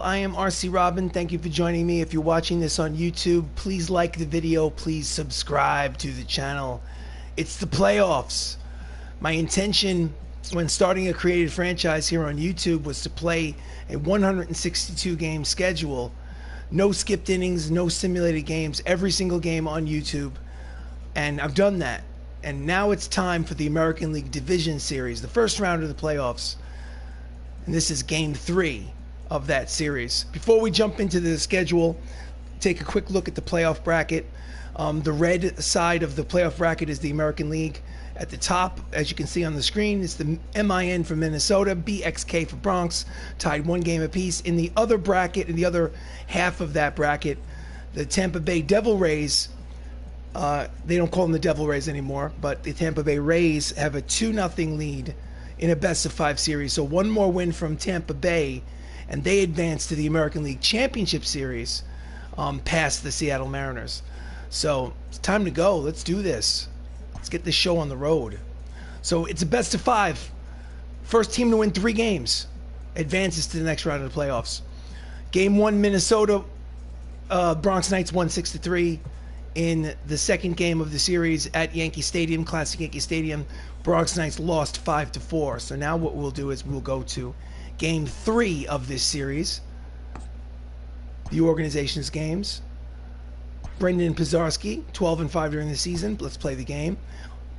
I am RC Robbin. Thank you for joining me. If you're watching this on YouTube, please like the video. Please subscribe to the channel. It's the playoffs. My intention when starting a creative franchise here on YouTube was to play a 162 game schedule. No skipped innings, no simulated games, every single game on YouTube. And I've done that. And now it's time for the American League Division Series, the first round of the playoffs. And this is game 3 of that series. Before we jump into the schedule, take a quick look at the playoff bracket. The red side of the playoff bracket is the American League. At the top, as you can see on the screen, it's the MIN for Minnesota, BXK for Bronx, tied 1 game apiece. In the other bracket, in the other half of that bracket, the Tampa Bay Devil Rays, they don't call them the Devil Rays anymore, but the Tampa Bay Rays have a 2-0 lead in a best-of-5 series. So one more win from Tampa Bay, and they advance to the American League Championship Series past the Seattle Mariners. So it's time to go. Let's do this. Let's get this show on the road. So it's a best-of-5. First team to win 3 games advances to the next round of the playoffs. Game 1, Minnesota, Bronx Knights won 6-3. In the second game of the series at Yankee Stadium, Classic Yankee Stadium, Bronx Knights lost 5-4. So now what we'll do is we'll go to Game 3 of this series, the organization's games. Brendan Pizarski, 12-5 during the season. Let's play the game.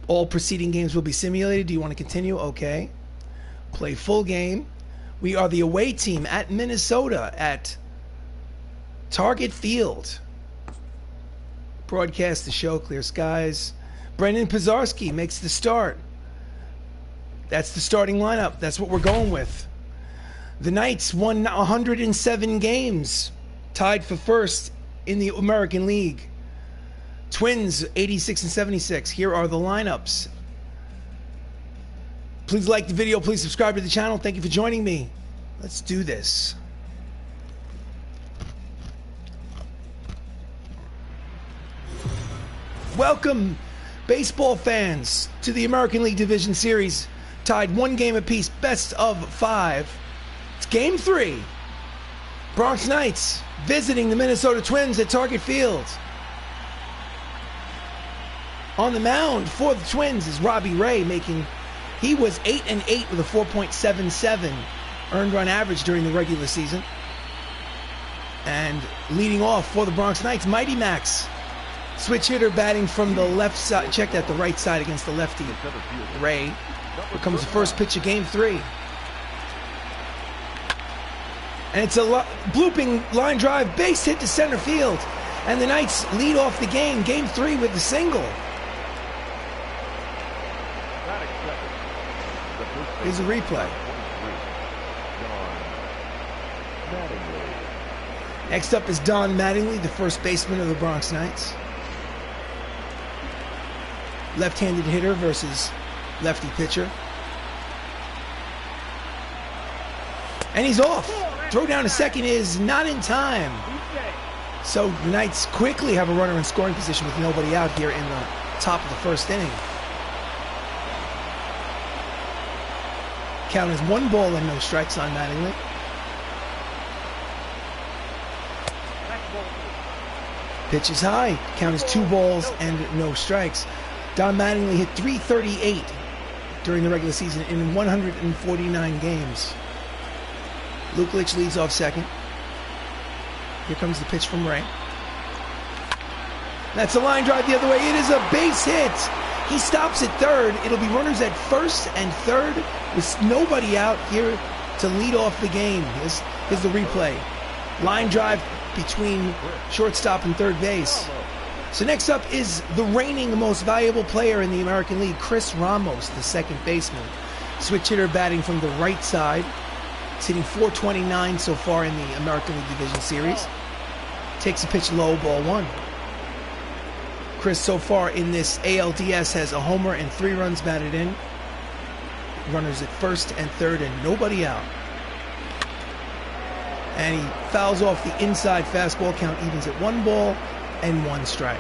All preceding games will be simulated. Do you want to continue? Okay. Play full game. We are the away team at Minnesota at Target Field. Broadcast the show, clear skies. Brendan Pizarski makes the start. That's the starting lineup. That's what we're going with. The Knights won 107 games, tied for first in the American League. Twins 86 and 76. Here are the lineups. Please like the video. Please subscribe to the channel. Thank you for joining me. Let's do this. Welcome, baseball fans, to the American League Division Series. Tied 1 game apiece, best of 5. It's Game 3. Bronx Knights visiting the Minnesota Twins at Target Field. On the mound for the Twins is Robbie Ray, he was 8-8 with a 4.77 earned run average during the regular season. And leading off for the Bronx Knights, Mighty Max. Switch hitter batting from the left side. Check that, the right side against the lefty, Ray. Here comes the first pitch of Game 3. And it's a blooping line drive, base hit to center field. And the Knights lead off the game, Game 3, with the single. Here's a replay. Next up is Don Mattingly, the first baseman of the Bronx Knights. Left-handed hitter versus lefty pitcher. And he's off. Throw down to second is not in time. So the Knights quickly have a runner in scoring position with nobody out here in the top of the first inning. Count is 1 ball and no strikes on Mattingly. Pitch is high. Count is 2 balls and no strikes. Don Mattingly hit .338 during the regular season in 149 games. Luke Litch leads off second. Here comes the pitch from Ray. That's a line drive the other way. It is a base hit. He stops at third. It'll be runners at first and third with nobody out here to lead off the game. Here's the replay. Line drive between shortstop and third base. So next up is the reigning most valuable player in the American League, Chris Ramos, the second baseman. Switch hitter batting from the right side. He's hitting .429 so far in the American League Division Series. Takes a pitch low, ball 1. Chris so far in this ALDS has a homer and 3 runs batted in. Runners at first and third and nobody out. And he fouls off the inside fastball. Count evens at 1 ball and 1 strike.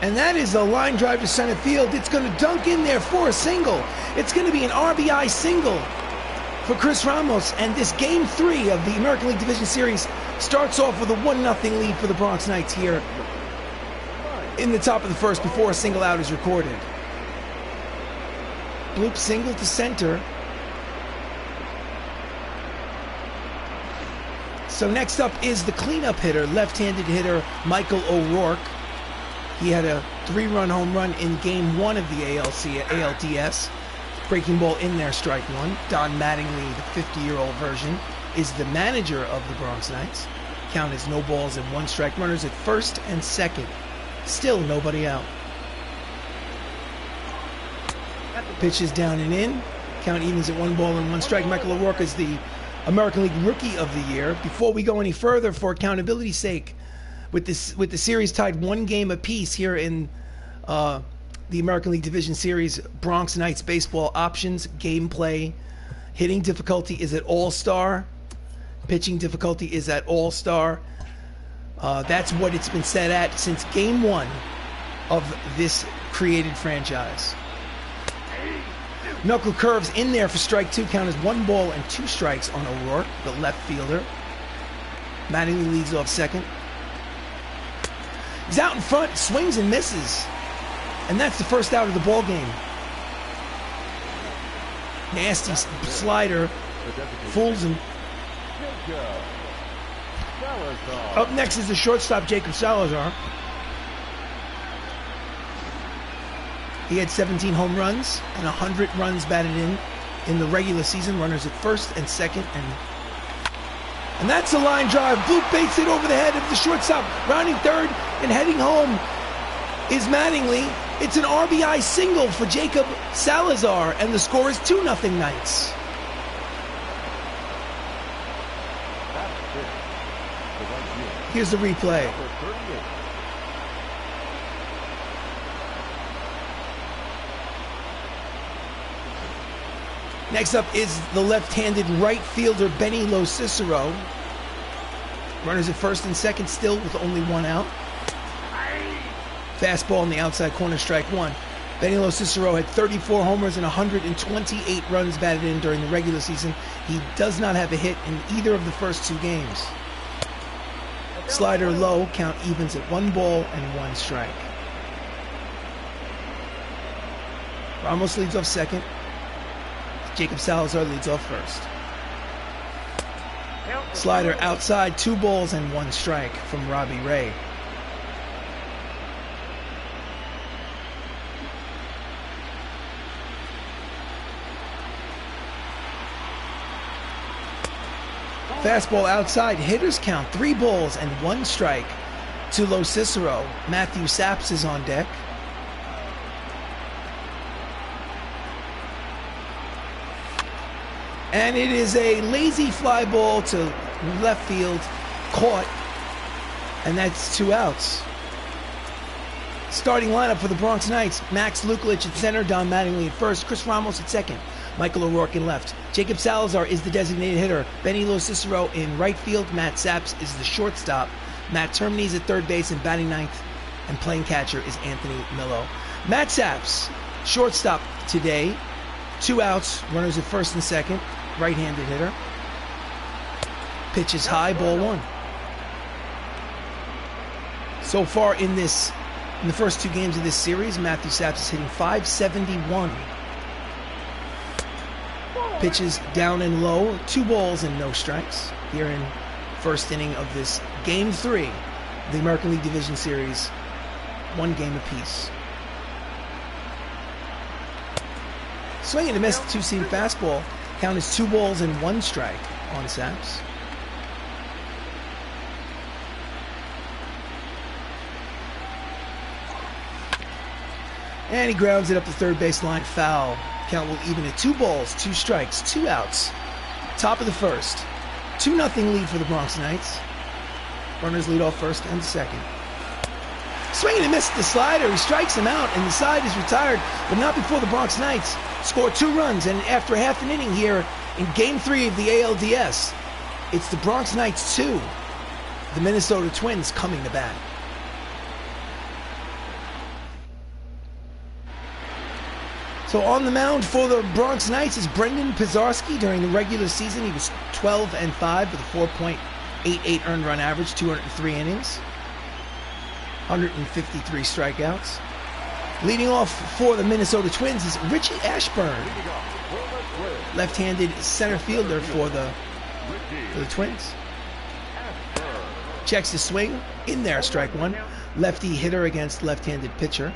And that is a line drive to center field. It's going to dunk in there for a single. It's going to be an RBI single for Chris Ramos. And this Game 3 of the American League Division Series starts off with a 1-0 lead for the Bronx Knights here in the top of the first before a single out is recorded. Bloop single to center. So next up is the cleanup hitter, left-handed hitter Michael O'Rourke. He had a 3-run home run in Game 1 of the ALDS. Breaking ball in there, strike one. Don Mattingly, the 50-year-old version, is the manager of the Bronx Knights. Count is no balls and 1 strike. Runners at first and second. Still nobody out. Pitch is down and in. Count evens at 1 ball and 1 strike. Michael O'Rourke is the American League Rookie of the Year. Before we go any further, for accountability's sake, with the series tied 1 game apiece here in the American League Division Series, Bronx Knights baseball options, gameplay, hitting difficulty is at All-Star, pitching difficulty is at All-Star. That's what it's been set at since Game 1 of this created franchise. Knuckle curves in there for strike 2. Count is 1 ball and 2 strikes on O'Rourke, the left fielder. Mattingly leads off second. He's out in front, swings and misses. And that's the first out of the ball game. Nasty slider, fools him. Up next is the shortstop, Jacob Salazar. He had 17 home runs and 100 runs batted in the regular season. Runners at first and second, and that's a line drive. Bloop baits it over the head of the shortstop. Rounding third and heading home is Mattingly. It's an RBI single for Jacob Salazar, and the score is 2-0 Knights. Here's the replay. Next up is the left-handed right fielder, Benny Lo-Cicero. Runners at first and second still with only 1 out. Fastball in the outside corner, strike 1. Benny Lo-Cicero had 34 homers and 128 runs batted in during the regular season. He does not have a hit in either of the first 2 games. Slider low, count evens at 1 ball and 1 strike. Ramos leads off second. Jacob Salazar leads off first. Slider outside, 2 balls and 1 strike from Robbie Ray. Fastball outside, hitters count, 3 balls and 1 strike to Lo-Cicero. Matthew Saps is on deck. And it is a lazy fly ball to left field, caught, and that's 2 outs. Starting lineup for the Bronx Knights: Max Lukelich at center, Don Mattingly at first, Chris Ramos at second, Michael O'Rourke in left. Jacob Salazar is the designated hitter. Benny Lo-Cicero in right field. Matt Saps is the shortstop. Matt Termines at third base and batting ninth, and playing catcher is Anthony Millo. Matt Saps, shortstop today. 2 outs, runners at first and second. Right-handed hitter. Pitch is high, ball 1. So far in the first 2 games of this series, Matthew Saps is hitting .571. Pitches down and low, 2 balls and no strikes here in first inning of this Game 3, the American League Division Series, 1 game apiece. Swing and a miss, 2-seam fastball. Count is 2 balls and 1 strike on Saps. And he grounds it up the third baseline, foul. Count will even at 2 balls, 2 strikes, 2 outs. Top of the first. 2-0 lead for the Bronx Knights. Runners lead off first and second. Swinging and missed the slider. He strikes him out, and the side is retired, but not before the Bronx Knights score 2 runs. And after half an inning here in Game 3 of the ALDS, it's the Bronx Knights 2, the Minnesota Twins coming to bat. So on the mound for the Bronx Knights is Brendan Pizarski. During the regular season, he was 12-5 with a 4.88 earned run average, 203 innings, 153 strikeouts. Leading off for the Minnesota Twins is Richie Ashburn, left-handed center fielder for the Twins. Checks the swing, in there, strike one. Lefty hitter against left-handed pitcher.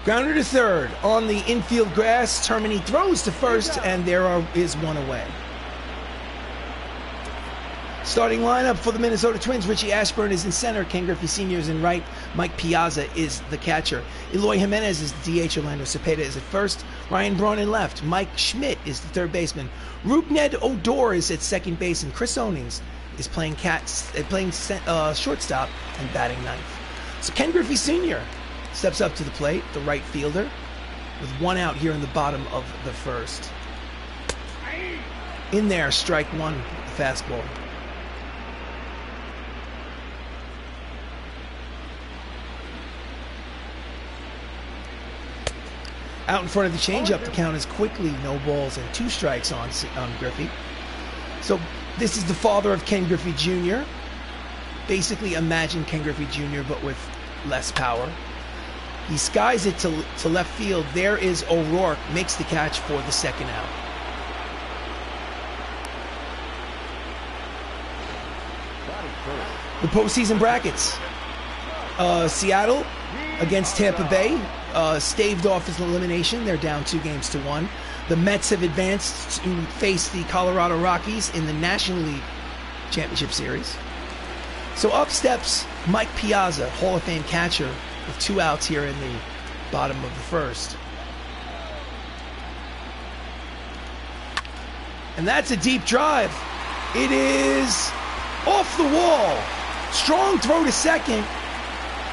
Grounder to third. On the infield grass, Termini throws to first, and there is one away. Starting lineup for the Minnesota Twins, Richie Ashburn is in center, Ken Griffey Sr. is in right, Mike Piazza is the catcher. Eloy Jimenez is the DH, Orlando Cepeda is at first, Ryan Braun in left, Mike Schmidt is the third baseman, Rupned Odor is at second base, and Chris Onings is playing shortstop and batting ninth. So Ken Griffey Sr. steps up to the plate, the right fielder, with one out here in the bottom of the first. In there, strike one, the fastball. Out in front of the changeup, the count is quickly no balls and 2 strikes on Griffey. So this is the father of Ken Griffey Jr. Basically imagine Ken Griffey Jr. but with less power. He skies it to left field. There is O'Rourke, makes the catch for the second out. The postseason brackets. Seattle against Tampa Bay staved off his elimination. They're down 2-1. The Mets have advanced to face the Colorado Rockies in the National League Championship Series. So up steps Mike Piazza, Hall of Fame catcher, with 2 outs here in the bottom of the first. And that's a deep drive. It is off the wall. Strong throw to second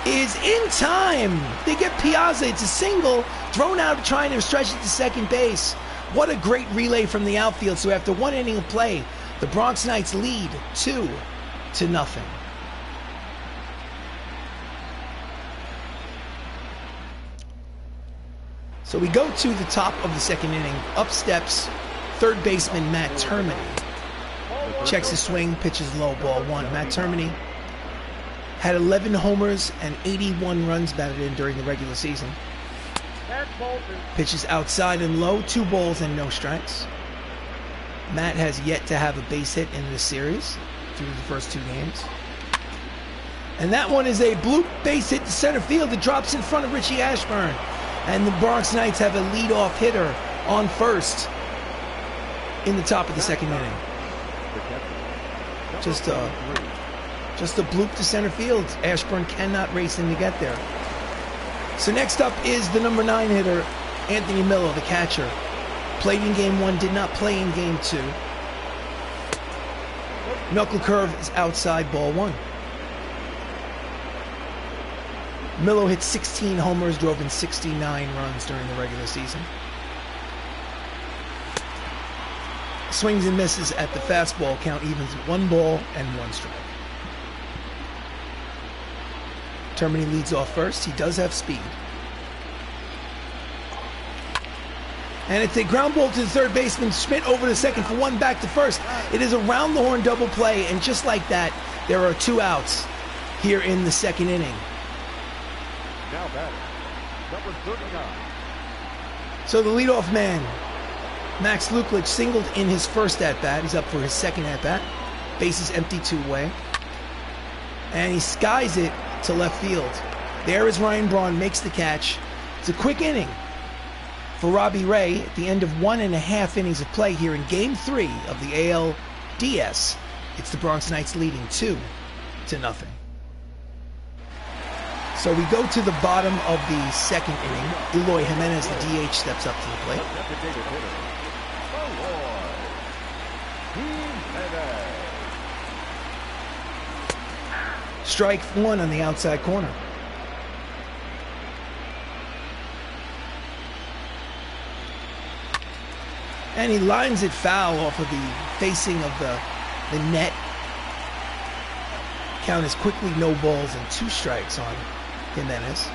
is in time. They get Piazza. It's a single thrown out trying to stretch it to second base. What a great relay from the outfield. So after 1 inning of play, the Bronx Knights lead 2-0. So we go to the top of the second inning. Up steps third baseman Matt Termini. Checks the swing, pitches low, ball one. Matt Termini had 11 homers and 81 runs batted in during the regular season. Pitches outside and low, 2 balls and no strikes. Matt has yet to have a base hit in this series through the first 2 games. And that one is a bloop base hit to center field that drops in front of Richie Ashburn. And the Bronx Knights have a leadoff hitter on first in the top of the second inning. Just a bloop to center field. Ashburn cannot race in to get there. So next up is the number 9 hitter, Anthony Millo, the catcher. Played in game 1, did not play in game 2. Knuckle curve is outside, ball 1. Millo hit 16 homers, drove in 69 runs during the regular season. Swings and misses at the fastball, count evens at 1 ball and 1 strike. Termini leads off first. He does have speed. And it's a ground ball to the third baseman. Schmidt over to second for 1, back to first. It is a round the horn double play, and just like that, there are 2 outs here in the second inning. Now batting, number 39. So the leadoff man, Max Luklich, singled in his first at-bat. He's up for his second at-bat. Bases empty, 2 away. And he skies it to left field. There is Ryan Braun, makes the catch. It's a quick inning for Robbie Ray at the end of 1.5 innings of play here in Game 3 of the ALDS. It's the Bronx Knights leading 2-0. So we go to the bottom of the second inning. Eloy Jimenez, the DH, steps up to the plate. Strike 1 on the outside corner. And he lines it foul off of the facing of the the net. Count is quickly no balls and 2 strikes on Jimenez.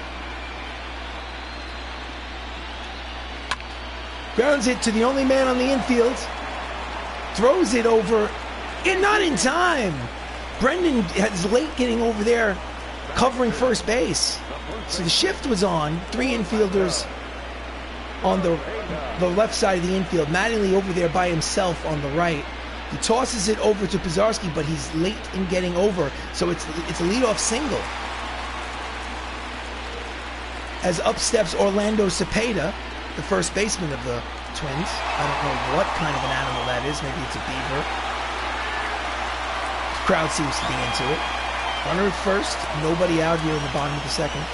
Grounds it to the only man on the infield. Throws it over, and not in time. Brendan is late getting over there, covering first base. So the shift was on. 3 infielders on the left side of the infield. Mattingly over there by himself on the right. He tosses it over to Pizarski, but he's late in getting over. So it's a leadoff single. As up steps Orlando Cepeda, the first baseman of the Twins. I don't know what kind of an animal that is. Maybe it's a beaver. The crowd seems to be into it. Runner at first. Nobody out here in the bottom of the second.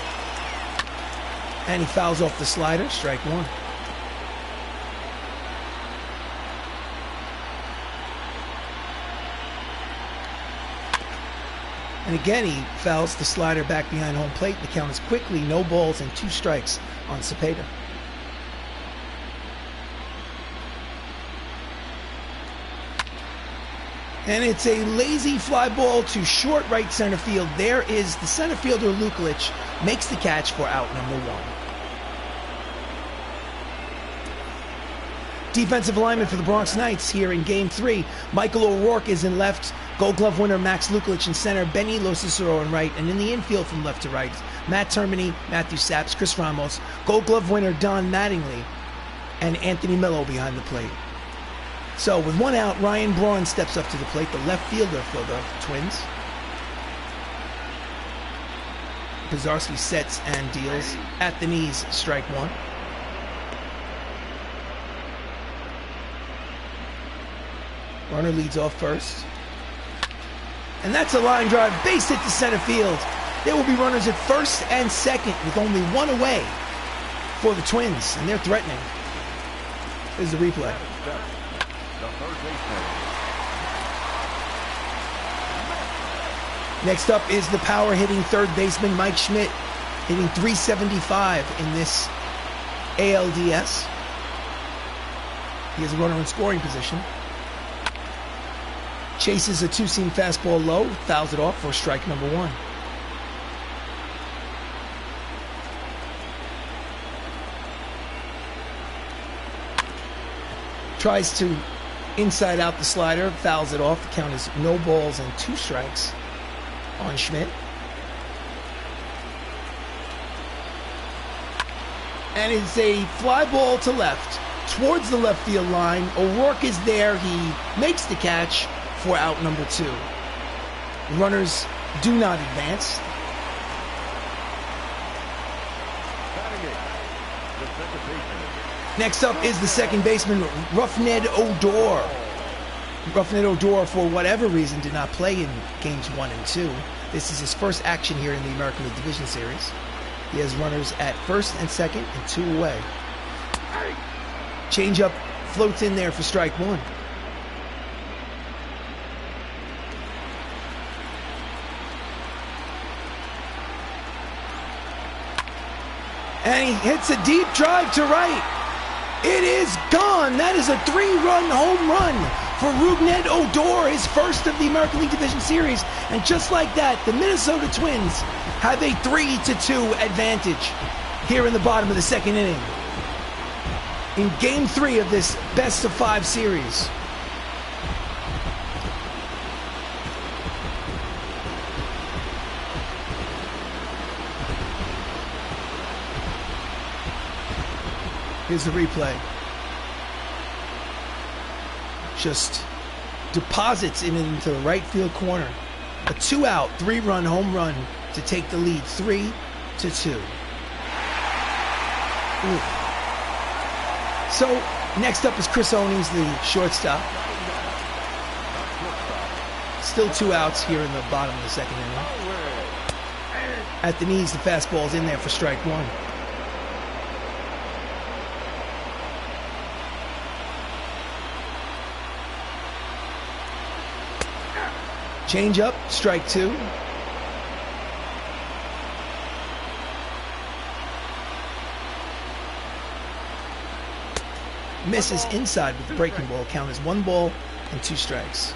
And he fouls off the slider. Strike 1. And again, he fouls the slider back behind home plate. The count is quickly no balls and 2 strikes on Cepeda. And it's a lazy fly ball to short right center field. There is the center fielder, Lukelich, makes the catch for out number 1. Defensive lineman for the Bronx Knights here in Game 3. Michael O'Rourke is in left. Gold Glove winner Max Lukelich in center. Benny Locicero in right. And in the infield from left to right, Matt Termini, Matthew Saps, Chris Ramos, Gold Glove winner Don Mattingly, and Anthony Millo behind the plate. So with 1 out, Ryan Braun steps up to the plate, the left fielder for the Twins. Pizarski sets and deals at the knees, strike 1. Runner leads off first. And that's a line drive, base hit to center field. There will be runners at first and second with only 1 away for the Twins, and they're threatening. Here's the replay. Next up is the power hitting third baseman Mike Schmidt, hitting .375 in this ALDS. He has a runner in scoring position. Chases a 2-seam fastball low, fouls it off for strike number 1. Tries to inside out the slider, fouls it off. The count is no balls and 2 strikes on Schmidt. And it's a fly ball to left, towards the left field line. O'Rourke is there. He makes the catch for out number 2. Runners do not advance. Next up is the second baseman, Roughneck Odor. Roughneck Odor, for whatever reason, did not play in games 1 and 2. This is his first action here in the American League Division Series. He has runners at first and second and 2 away. Changeup floats in there for strike 1. And he hits a deep drive to right. It is gone. That is a 3-run home run for Rougned Odor, his first of the American League Division Series. And just like that, the Minnesota Twins have a 3-2 advantage here in the bottom of the second inning in Game 3 of this best-of-5 series. Here's the replay. Just deposits it into the right field corner. A 2-out, 3-run home run to take the lead, 3-2. Ooh. So next up is Chris Owings, the shortstop. Still 2 outs here in the bottom of the second inning. At the knees, the fastball's in there for strike 1. Change up, strike 2. Misses inside with the breaking ball. Count is 1 ball and 2 strikes.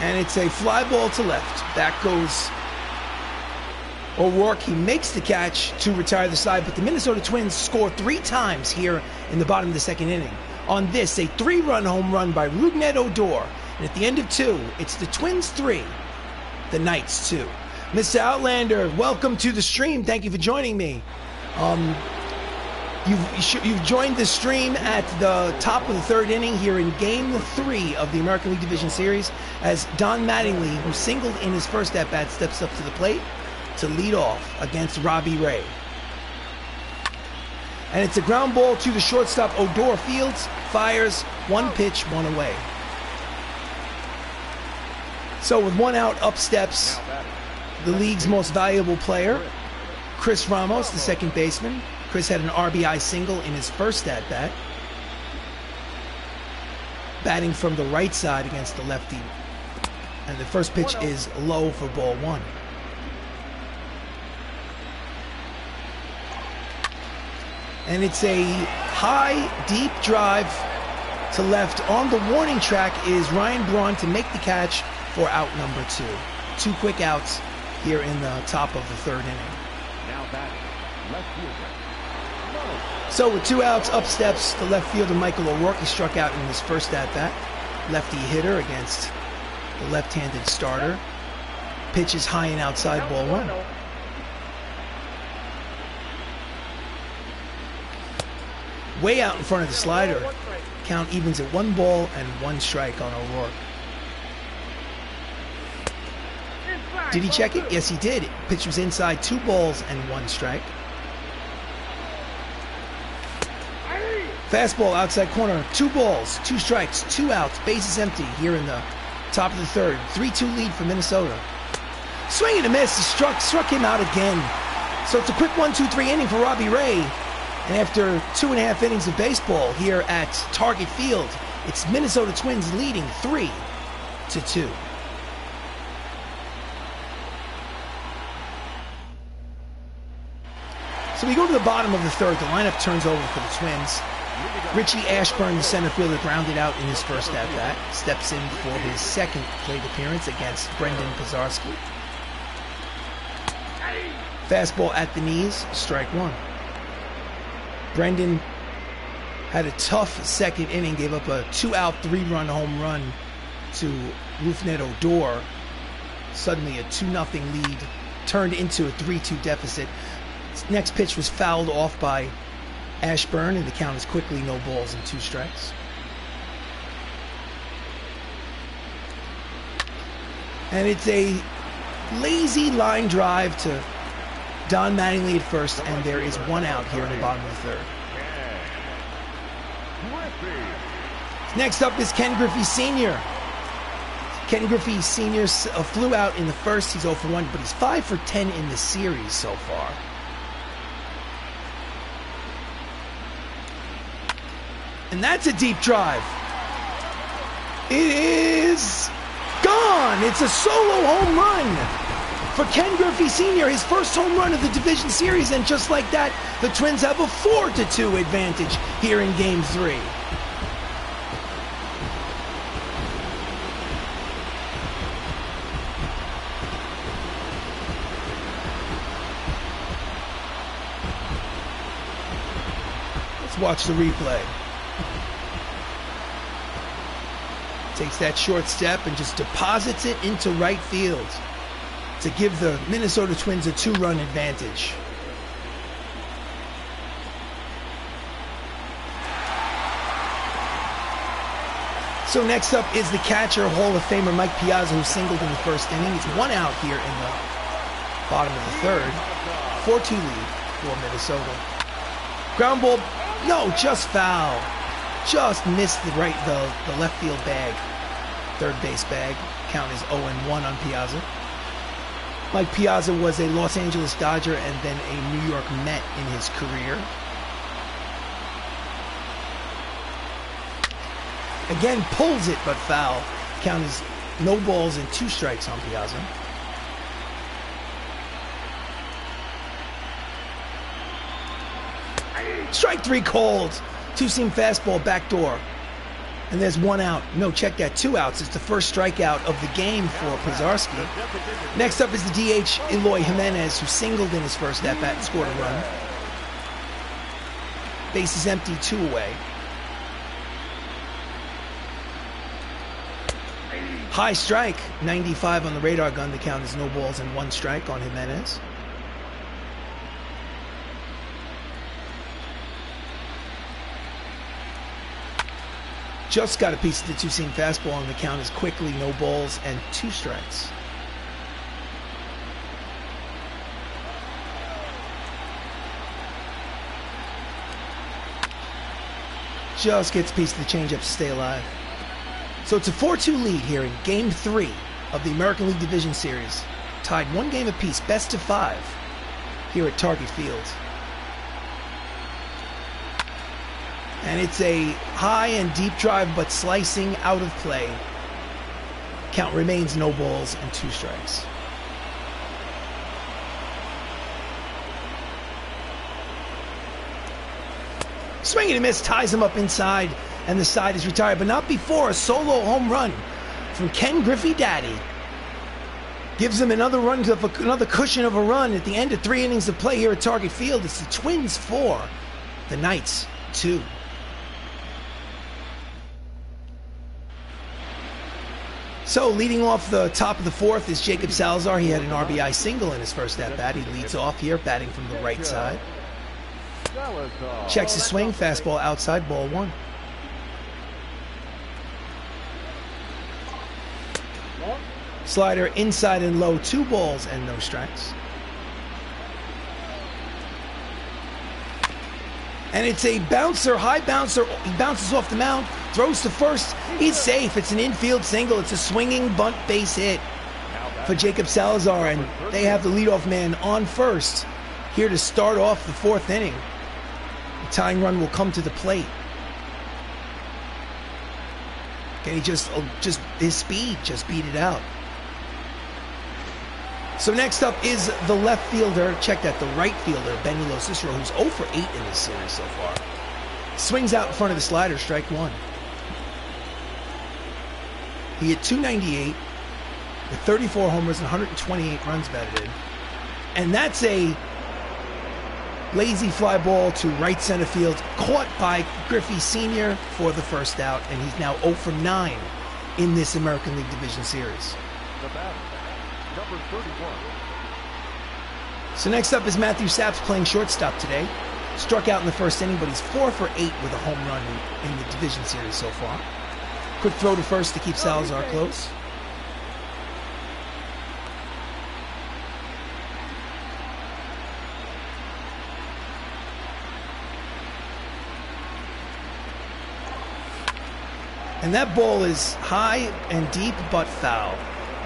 And it's a fly ball to left. Back goes O'Rourke. He makes the catch to retire the side, but the Minnesota Twins score 3 times here in the bottom of the second inning. On this, a 3-run home run by Rougned Odor. And at the end of 2, it's the Twins 3, the Knights 2. Mr. Outlander, welcome to the stream. Thank you for joining me. You've joined the stream at the top of the 3rd inning here in Game 3 of the American League Division Series as Don Mattingly, who singled in his first at-bat, steps up to the plate to lead off against Robbie Ray. And it's a ground ball to the shortstop. Odor fields, fires, 1 pitch, 1 away. So with 1 out, up steps the league's most valuable player, Chris Ramos, the second baseman. Chris had an RBI single in his first at-bat, batting from the right side against the lefty. And the first pitch is low for ball 1. And it's a high, deep drive to left. On the warning track is Ryan Braun to make the catch for out number 2. 2 quick outs here in the top of the 3rd inning. Now batting, left fielder. So with 2 outs, up steps the left fielder Michael O'Rourke. He struck out in his first at-bat. Lefty hitter against the left-handed starter. Pitch is high and outside, ball 1. Way out in front of the slider. Count evens at 1 ball and 1 strike on O'Rourke. Did he check it? Yes, he did. Pitch was inside, 2 balls and 1 strike. Fastball outside corner, 2 balls, 2 strikes, 2 outs, bases empty here in the top of the 3rd. 3-2 lead for Minnesota. Swing and a miss, struck him out again. So it's a quick 1-2-3 inning for Robbie Ray. And after 2.5 innings of baseball here at Target Field, it's Minnesota Twins leading 3-2. So we go to the bottom of the 3rd. The lineup turns over for the Twins. Richie Ashburn, the center fielder, grounded out in his first at-bat. Steps in for his second plate appearance against Brendan Pazarski. Fastball at the knees, strike 1. Brendan had a tough second inning, gave up a 2-out, 3-run home run to Rougned Odor. Suddenly a 2-0 lead turned into a 3-2 deficit. His next pitch was fouled off by Ashburn, and the count is quickly no balls and 2 strikes. And it's a lazy line drive to Don Mattingly at first, and there is 1 out here in the bottom of the 3rd. Next up is Ken Griffey Sr. Ken Griffey Sr. flew out in the first. He's 0 for 1, but he's 5 for 10 in the series so far. And that's a deep drive. It is gone. It's a solo home run for Ken Griffey Sr., his first home run of the division series, and just like that, the Twins have a 4-2 advantage here in Game 3. Let's watch the replay. Takes that short step and just deposits it into right field to give the Minnesota Twins a 2-run advantage. So next up is the catcher, Hall of Famer Mike Piazza, who singled in the first inning. It's 1 out here in the bottom of the 3rd. 4-2 lead for Minnesota. Ground ball, no, just foul. Just missed the left field bag, 3rd base bag. Count is 0-1 on Piazza. Mike Piazza was a Los Angeles Dodger and then a New York Met in his career. Again, pulls it, but foul. Count is no balls and 2 strikes on Piazza. Strike 3 called. 2-seam fastball, backdoor. And there's one out. No, check that, 2 outs. It's the first strikeout of the game for Pozarski. Next up is the DH, Eloy Jimenez, who singled in his first at-bat and scored a run. Base is empty, 2 away. High strike, 95 on the radar gun. The count is no balls and 1 strike on Jimenez. Just got a piece of the 2-seam fastball, and the count is quickly no balls and 2 strikes. Just gets a piece of the changeup to stay alive. So it's a 4-2 lead here in Game 3 of the American League Division Series. Tied 1 game apiece, best of 5 here at Target Field. And it's a high and deep drive, but slicing out of play. Count remains no balls and 2 strikes. Swing and a miss, ties him up inside, and the side is retired, but not before a solo home run from Ken Griffey Daddy. Gives him another run, another cushion of a run at the end of 3 innings of play here at Target Field. It's the Twins 4, the Knights 2. So leading off the top of the 4th is Jacob Salazar. He had an RBI single in his first at-bat. He leads off here, batting from the right side. Checks his swing, fastball outside, ball 1. Slider inside and low, 2 balls and no strikes. And it's a bouncer, high bouncer. He bounces off the mound, throws to first. He's safe. It's an infield single. It's a swinging bunt base hit for Jacob Salazar, and they have the leadoff man on first here to start off the 4th inning. The tying run will come to the plate. And he just his speed just beat it out. So next up is the left fielder. Check that, the right fielder, Benilo Cicero, who's 0 for 8 in this series so far. Swings out in front of the slider, strike 1. He hit .298 with 34 homers and 128 runs batted in. And that's a lazy fly ball to right center field, caught by Griffey Sr. for the first out, and he's now 0 for 9 in this American League Division Series. The batter, number 31. So next up is Matthew Saps, playing shortstop today. Struck out in the first inning, but he's 4 for 8 with a home run in the Division Series so far. Quick throw to first to keep Salazar close. And that ball is high and deep, but foul.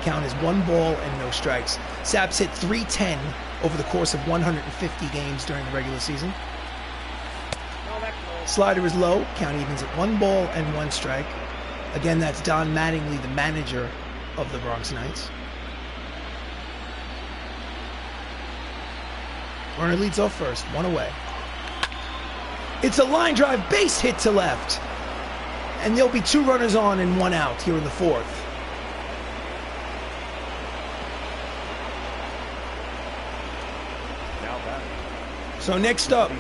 Count is 1 ball and no strikes. Saps hit .310 over the course of 150 games during the regular season. Slider is low. Count evens at 1 ball and 1 strike. Again, that's Don Mattingly, the manager of the Bronx Knights. Runner leads off first, 1 away. It's a line drive, base hit to left. And there'll be 2 runners on and 1 out here in the 4th. So next up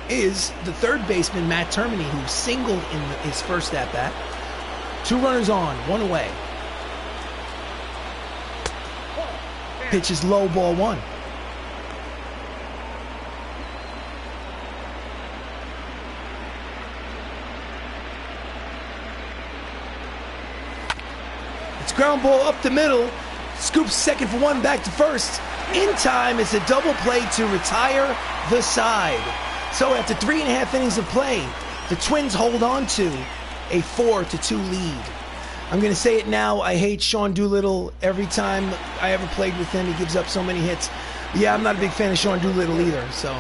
is the 3rd baseman, Matt Termini, who singled in his first at-bat. 2 runners on, 1 away. Pitch is low, ball 1. It's ground ball up the middle. Scoops second for 1, back to first. In time, it's a double play to retire the side. So after 3.5 innings of play, the Twins hold on to a 4-2 lead. I'm going to say it now. I hate Sean Doolittle. Every time I ever played with him, he gives up so many hits. Yeah, I'm not a big fan of Sean Doolittle either. So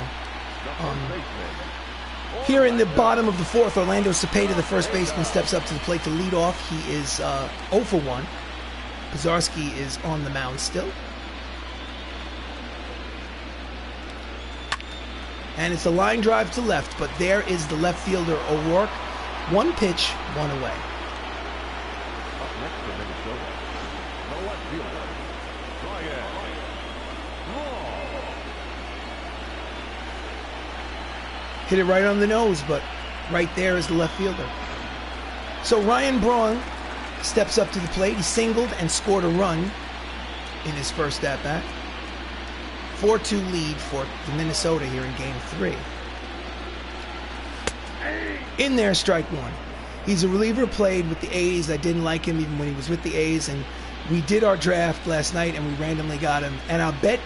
here in the bottom of the 4th, Orlando Cepeda, the first baseman, steps up to the plate to lead off. He is 0 for 1. Pozarski is on the mound still. And it's a line drive to left, but there is the left fielder, O'Rourke. 1 pitch, 1 away. Minnesota. The left fielder, Ryan. Hit it right on the nose, but right there is the left fielder. So Ryan Braun steps up to the plate. He singled and scored a run in his first at-bat. 4-2 lead for the Minnesota here in Game 3. In there, strike one. He's a reliever, played with the A's. I didn't like him even when he was with the A's, and we did our draft last night and we randomly got him. And I bet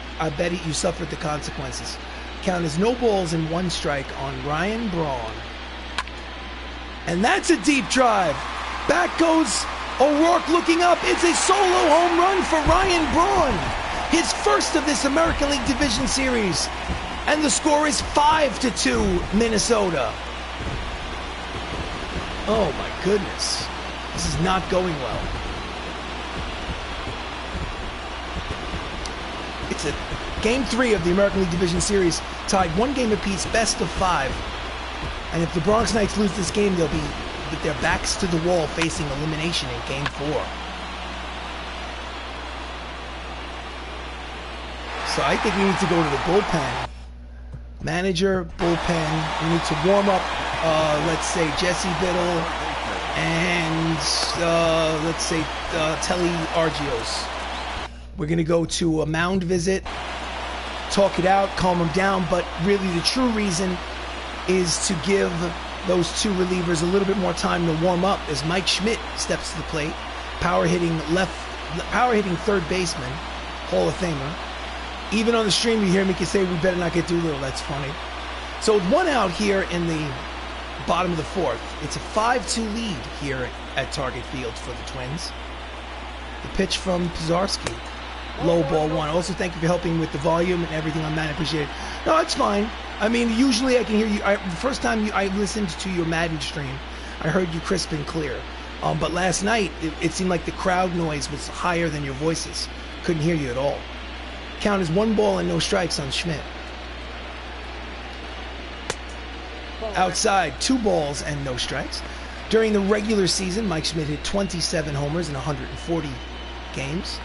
you suffered the consequences. Count as no balls and 1 strike on Ryan Braun. And that's a deep drive. Back goes O'Rourke looking up. It's a solo home run for Ryan Braun. His first of this American League Division Series. And the score is 5-2 Minnesota. Oh my goodness. This is not going well. It's a Game 3 of the American League Division Series, tied 1 game apiece, best of 5. And if the Bronx Knights lose this game, they'll be with their backs to the wall facing elimination in Game 4. So I think we need to go to the bullpen. Manager, bullpen. We need to warm up, let's say, Jesse Biddle and, let's say, Telly Argios. We're going to go to a mound visit, talk it out, calm them down, but really the true reason is to give those 2 relievers a little bit more time to warm up as Mike Schmidt steps to the plate, power hitting third baseman, Hall of Famer. Even on the stream you hear me say we better not get Doolittle. That's funny. So with 1 out here in the bottom of the 4th, it's a 5-2 lead here at Target Field for the Twins. The pitch from Pisarski. Low ball 1. Also, thank you for helping with the volume and everything on Madden. Appreciate it. No, it's fine. I mean, usually I can hear you. The first time I listened to your Madden stream, I heard you crisp and clear. But last night, it seemed like the crowd noise was higher than your voices. Couldn't hear you at all. Count is 1 ball and no strikes on Schmidt. Outside, 2 balls and no strikes. During the regular season, Mike Schmidt hit 27 homers in 140 games.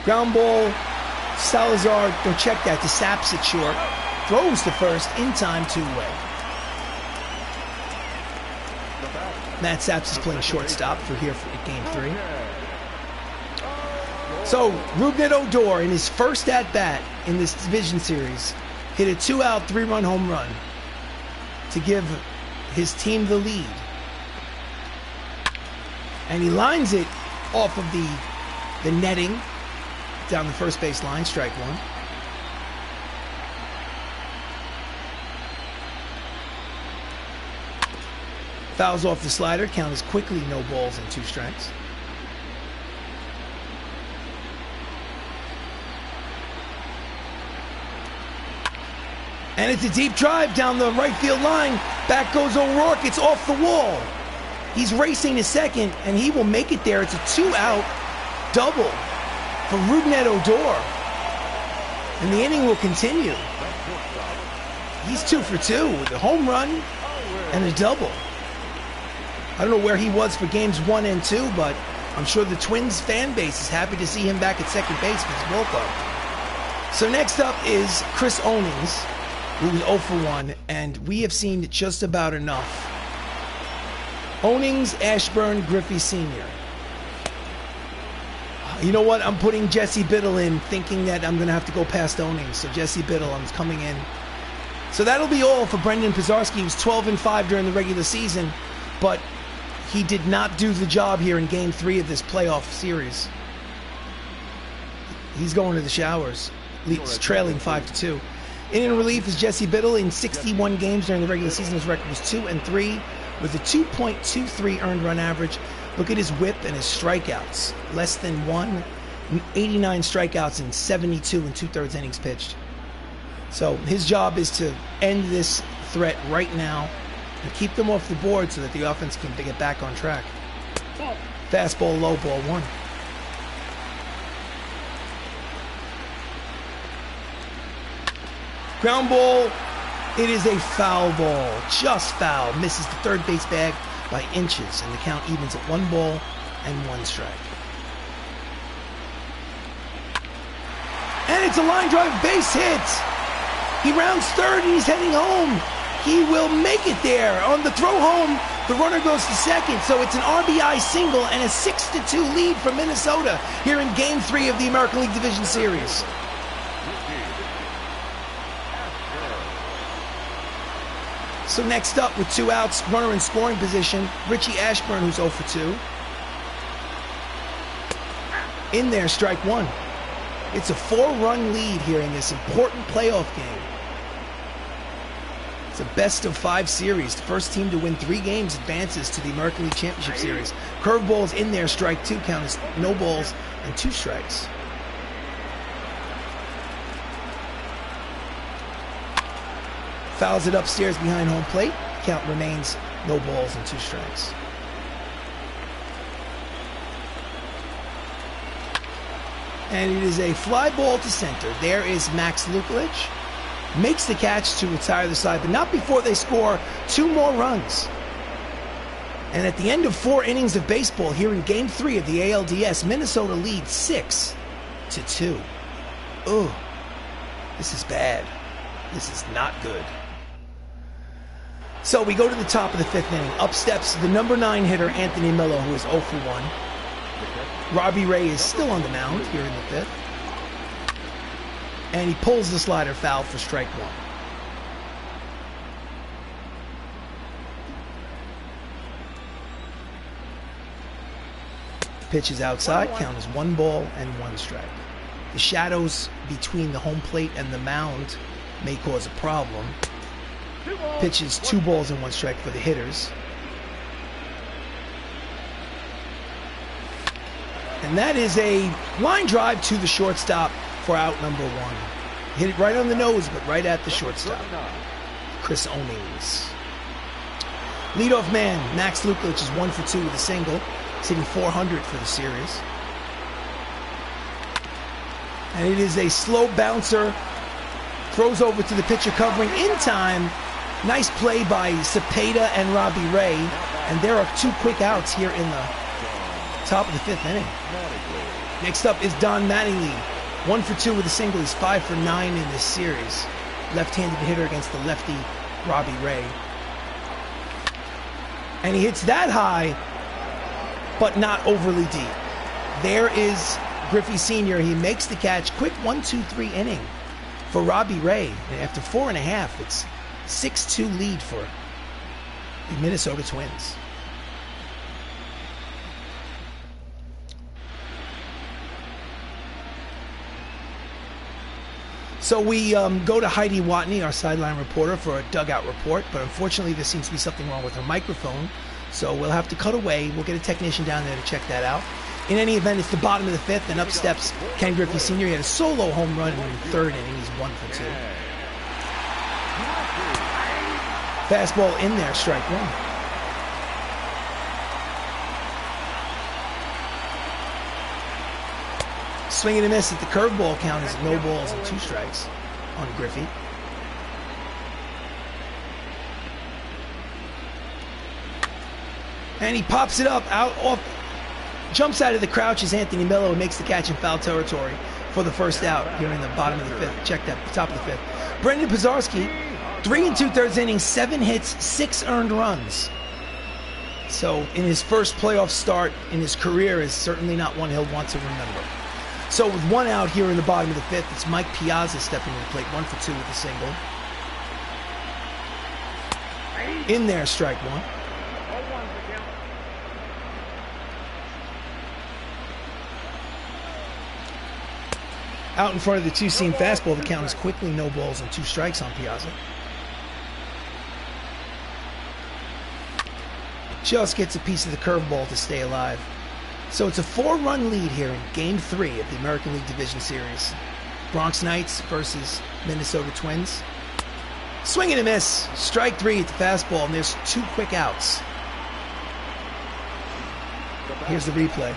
Ground ball, Salazar, don't check that, to Saps it short. Throws to first, in time, 2-away. Matt Saps is playing shortstop for Game 3. So, Rougned Odor, in his first at-bat in this division series, hit a 2-out, 3-run home run to give his team the lead. And he lines it off of the netting down the first base line, strike 1. Fouls off the slider, count is quickly no balls and 2 strikes. And it's a deep drive down the right field line. Back goes O'Rourke, it's off the wall. He's racing to second, and he will make it there. It's a 2-out double for Rougned Odor. And the inning will continue. He's 2 for 2 with a home run and a double. I don't know where he was for games 1 and 2, but I'm sure the Twins fan base is happy to see him back at second base for his Wilco. So next up is Chris Onings, who's 0 for 1, and we have seen just about enough. Onings, Ashburn, Griffey Sr. You know what? I'm putting Jesse Biddle in, thinking that I'm going to have to go past Onings. So Jesse Biddle, I'm coming in. So that'll be all for Brendan Pisarski. He was 12-5 during the regular season, but he did not do the job here in Game 3 of this playoff series. He's going to the showers. He's trailing 5-2. In relief is Jesse Biddle. In 61 games during the regular season, his record was 2-3 with a 2.23 earned run average. Look at his whip and his strikeouts. Less than 1, 89 strikeouts in 72 and 2/3 innings pitched. So his job is to end this threat right now and keep them off the board so that the offense can get back on track. Fastball, low ball 1. Ground ball It is a foul ball, just foul. Misses the third base bag by inches, and the count evens at 1 ball and 1 strike. And it's a line drive base hit. He rounds third and he's heading home. He will make it there. On the throw home, the runner goes to second. So it's an RBI single and a 6-2 lead for Minnesota here in Game 3 of the American League Division Series. So next up with 2 outs, runner in scoring position, Richie Ashburn, who's 0 for 2. In there, strike 1. It's a 4-run lead here in this important playoff game. It's a best-of-5 series. The first team to win 3 games advances to the American League Championship Series. Curveball's in there, strike 2, count is no balls and 2 strikes. Fouls it upstairs behind home plate. Count remains no balls and 2 strikes. And it is a fly ball to center. There is Max Lukelich. Makes the catch to retire the side, but not before they score 2 more runs. And at the end of 4 innings of baseball here in Game 3 of the ALDS, Minnesota leads 6-2. Ugh, this is bad. This is not good. So we go to the top of the 5th inning. Up steps the number 9 hitter, Anthony Millo, who is 0 for 1. Robbie Ray is still on the mound here in the 5th. And he pulls the slider foul for strike 1. Pitch is outside, count is 1 ball and 1 strike. The shadows between the home plate and the mound may cause a problem. Pitch is 2 balls and 1 strike for the hitters. And that is a line drive to the shortstop for out number 1. Hit it right on the nose, but right at the shortstop. Chris Owings. Leadoff man, Max Lukelich is 1 for 2 with a single. He's hitting 400 for the series. And it is a slow bouncer. Throws over to the pitcher covering in time. Nice play by Cepeda and Robbie Ray. And there are 2 quick outs here in the top of the 5th inning. Next up is Don Mattingly. 1 for 2 with a single. He's 5 for 9 in this series. Left-handed hitter against the lefty Robbie Ray. And he hits that high, but not overly deep. There is Griffey Sr. He makes the catch. Quick 1-2-3 inning for Robbie Ray. And after 4.5, it's 6-2 lead for the Minnesota Twins. So we go to Heidi Watney, our sideline reporter, for a dugout report, but unfortunately there seems to be something wrong with her microphone, so we'll have to cut away. We'll get a technician down there to check that out. In any event, it's the bottom of the 5th, and up steps Ken Griffey Sr. He had a solo home run in the 3rd inning. He's 1 for 2. Fastball in there, strike 1. Swing and a miss at the curveball count is no balls and 2 strikes on Griffey. And he pops it up, jumps out of the crouch as Anthony Millo and makes the catch in foul territory for the first out here in the bottom of the 5th. Check that, top of the 5th. Brendan Pizarski, 3 2/3 innings, 7 hits, 6 earned runs. So in his first playoff start in his career is certainly not one he'll want to remember. So with 1 out here in the bottom of the 5th, it's Mike Piazza stepping to the plate, 1 for 2 with a single. In there, strike 1. Out in front of the 2-seam fastball, the count is quickly no balls and 2 strikes on Piazza. Just gets a piece of the curveball to stay alive. So it's a 4-run lead here in Game 3 of the American League Division Series. Bronx Knights versus Minnesota Twins. Swing and a miss. Strike 3 at the fastball, and there's 2 quick outs. Here's the replay.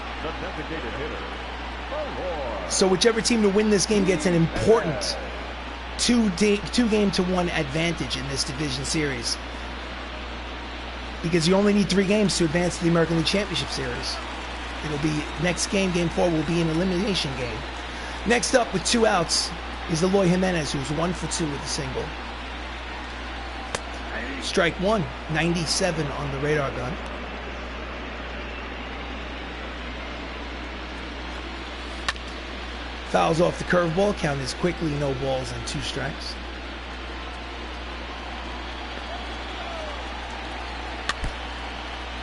So whichever team to win this game gets an important 2-game-to-1 advantage in this division series, because you only need 3 games to advance to the American League Championship Series. It'll be next game, game 4, will be an elimination game. Next up with 2 outs is Eloy Jimenez, who's 1 for 2 with a single. Strike 1, 97 on the radar gun. Fouls off the curveball. Count is quickly no balls and 2 strikes.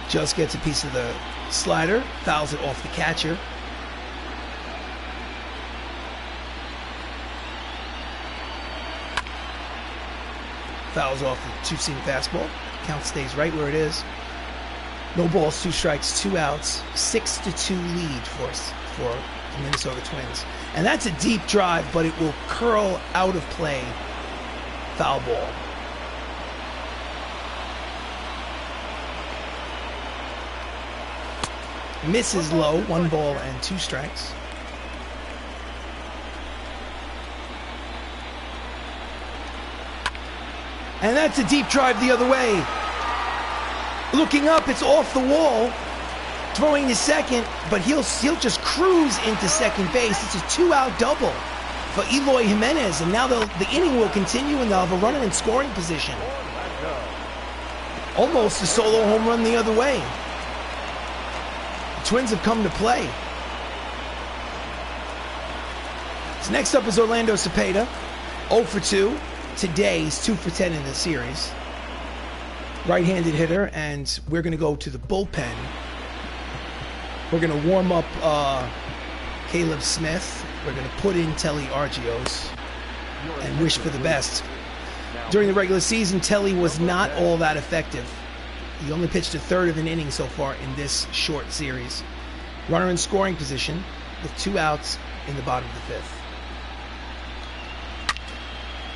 Just gets a piece of the slider. Fouls it off the catcher. Fouls off the 2-seam fastball. Count stays right where it is. No balls, 2 strikes, 2 outs. 6-2 lead for the Minnesota Twins. And that's a deep drive, but it will curl out of play. Foul ball. Misses low, 1 ball and 2 strikes. And that's a deep drive the other way. Looking up, it's off the wall. Throwing to second, but he'll just cruise into second base. It's a 2-out double for Eloy Jimenez, and now the inning will continue, and they'll have a runner in scoring position. Almost a solo home run the other way. The Twins have come to play. So next up is Orlando Cepeda, 0 for 2. Today he's 2 for 10 in the series. Right-handed hitter, and we're going to go to the bullpen. We're going to warm up Caleb Smith. We're going to put in Telly Argios and wish for the best. During the regular season, Telly was not all that effective. He only pitched a third of an inning so far in this short series. Runner in scoring position with 2 outs in the bottom of the 5th.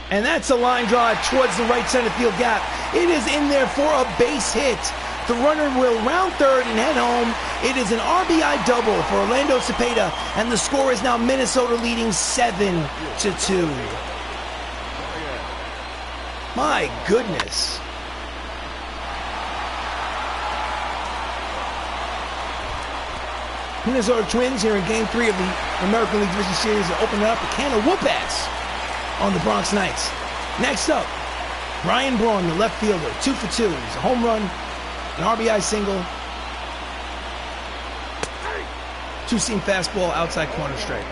And that's a line drive towards the right center field gap. It is in there for a base hit. The runner will round third and head home. It is an RBI double for Orlando Cepeda, and the score is now Minnesota leading 7-2. My goodness. Minnesota Twins here in Game 3 of the American League Division Series are opening up a can of whoop-ass on the Bronx Knights. Next up, Ryan Braun, the left fielder, 2 for 2. He's a home run, an RBI single, 2-seam fastball, outside corner straight.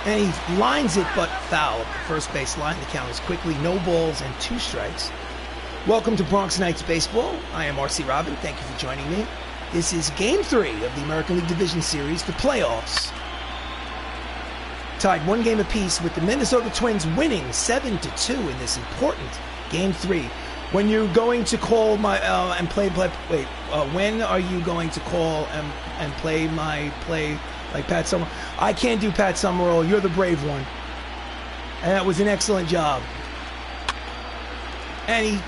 And he lines it, but foul. First base line, the count is quickly no balls and 2 strikes. Welcome to Bronx Knights Baseball. I am RC Robbin. Thank you for joining me. This is Game 3 of the American League Division Series, the playoffs. Tied 1 game apiece with the Minnesota Twins winning 7-2 in this important Game 3. When you're going to call my when are you going to call and play my play like Pat Summerall? I can't do Pat Summerall. You're the brave one. And that was an excellent job. And he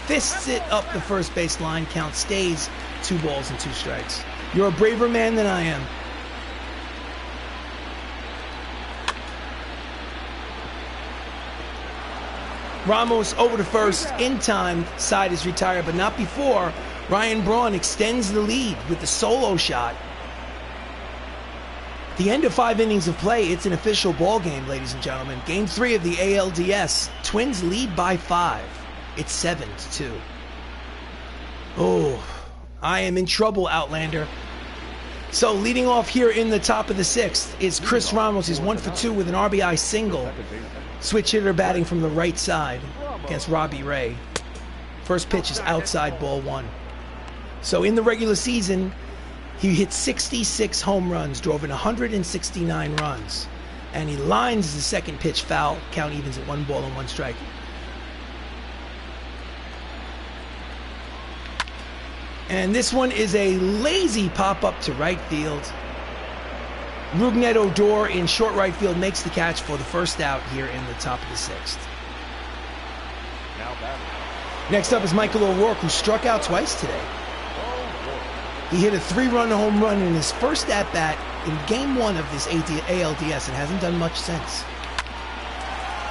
fists it up the first base line. Count stays 2 balls and 2 strikes. You're a braver man than I am. Ramos over to first, in time, side is retired, but not before. Ryan Braun extends the lead with the solo shot. At the end of 5 innings of play, it's an official ball game, ladies and gentlemen. Game 3 of the ALDS. Twins lead by 5. It's 7-2. Oh, I am in trouble, Outlander. So leading off here in the top of the 6th is Chris Ramos. He's 1 for 2 with an RBI single. Switch hitter batting from the right side against Robbie Ray. First pitch is outside, ball 1. So in the regular season, he hit 66 home runs, drove in 169 runs. And he lines the second pitch foul. Count evens at 1 ball and 1 strike. And this one is a lazy pop-up to right field. Rugnet Odor in short right field makes the catch for the first out here in the top of the 6th. Next up is Michael O'Rourke, who struck out twice today. He hit a 3-run home run in his first at-bat in Game 1 of this ALDS and hasn't done much since.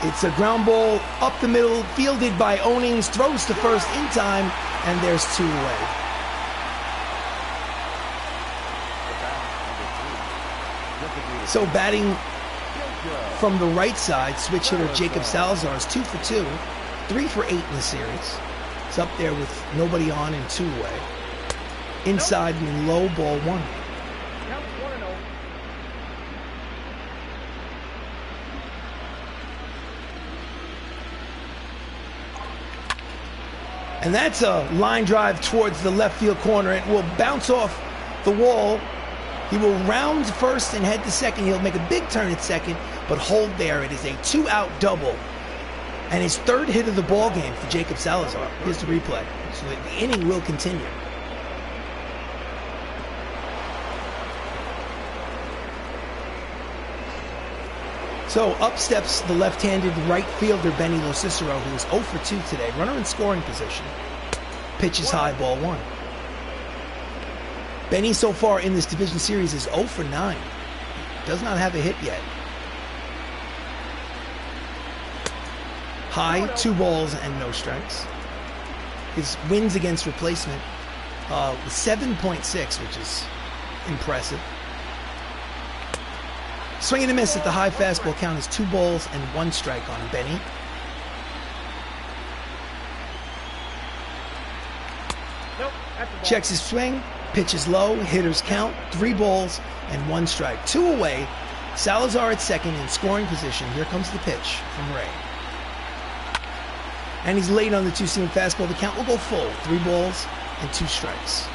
It's a ground ball up the middle, fielded by Onings, throws to first in time, and there's 2 away. So batting from the right side, switch hitter Jacob Salazar is 2 for 2, 3 for 8 in the series. It's up there with nobody on and 2 away. Inside and low, ball 1. And that's a line drive towards the left field corner. It will bounce off the wall. He will round first and head to second. He'll make a big turn at second, but hold there. It is a 2-out double. And his 3rd hit of the ball game for Jacob Salazar. Here's the replay. So the inning will continue. So up steps the left-handed right fielder Benny Locicero, who is 0 for 2 today. Runner in scoring position. Pitches high, ball 1. Benny so far in this division series is 0 for 9. Does not have a hit yet. High, 2 balls and no strikes. His wins against replacement was 7.6, which is impressive. Swing and a miss at the high fastball. Count is 2 balls and 1 strike on Benny. Checks his swing, pitches low, hitters count, 3 balls and 1 strike. 2 away, Salazar at second in scoring position. Here comes the pitch from Ray. And he's late on the 2-seam fastball. The count will go full, 3 balls and 2 strikes.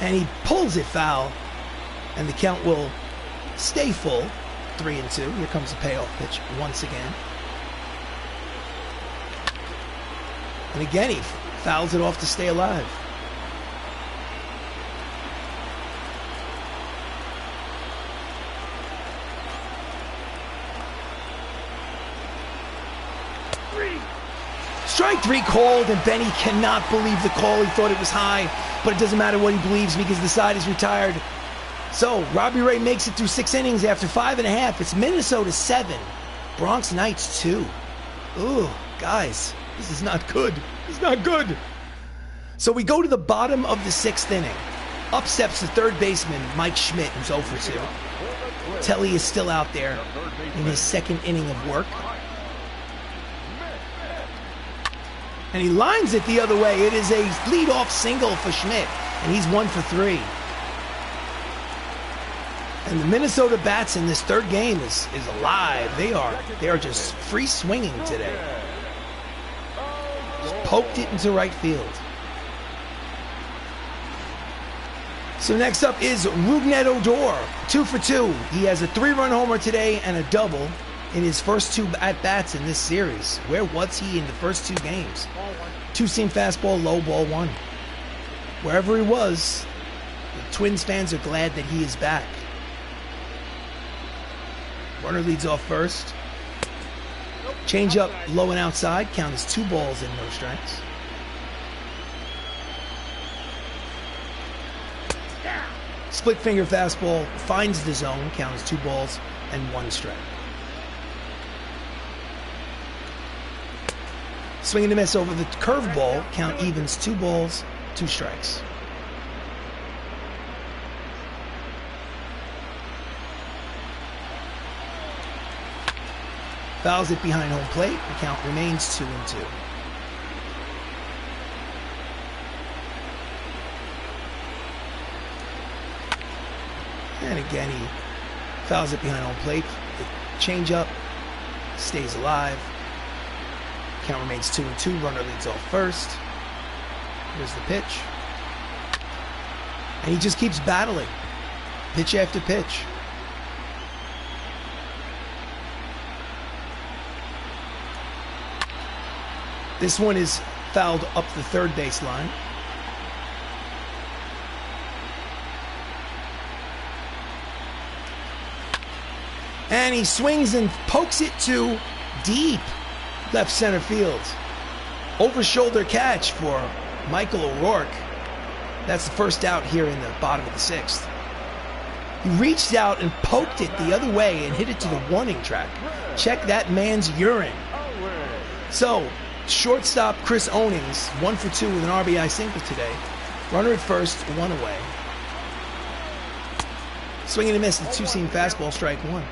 And he pulls it foul, and the count will stay full, 3-2. Here comes the payoff pitch once again. And again, he fouls it off to stay alive. Strike 3 called, and Benny cannot believe the call. He thought it was high, but it doesn't matter what he believes because the side is retired. So Robbie Ray makes it through 6 innings after 5.5. It's Minnesota 7, Bronx Knights 2. Ooh, guys, this is not good. It's not good. So we go to the bottom of the 6th inning. Up steps the third baseman, Mike Schmidt, who's 0 for 2. Telly is still out there in his 2nd inning of work. And he lines it the other way. It is a leadoff single for Schmidt, and he's 1 for 3. And the Minnesota bats in this 3rd game is alive. They are just free swinging today. Just poked it into right field. So next up is Rougned Odor, 2 for 2. He has a 3-run homer today and a double in his first 2 at-bats in this series. Where was he in the first 2 games? 2-seam fastball, low, ball 1. Wherever he was, the Twins fans are glad that he is back. Runner leads off first. Change up, low and outside. Count is 2 balls and no strikes. Split finger fastball finds the zone. Count is 2 balls and 1 strike. Swing and a miss over the curveball. Count evens 2 balls, 2 strikes. Fouls it behind home plate. The count remains 2-2. And again, he fouls it behind home plate. The changeup stays alive. Count remains 2-2. Runner leads off first. Here's the pitch. And he just keeps battling. Pitch after pitch. This one is fouled up the third baseline. And he swings and pokes it to deep left center field. Over-shoulder catch for Michael O'Rourke. That's the first out here in the bottom of the 6th. He reached out and poked it the other way and hit it to the warning track. Check that man's urine. So, shortstop Chris Onings, 1 for 2 with an RBI single today. Runner at first, 1 away. Swing and a miss, the two-seam fastball, strike 1.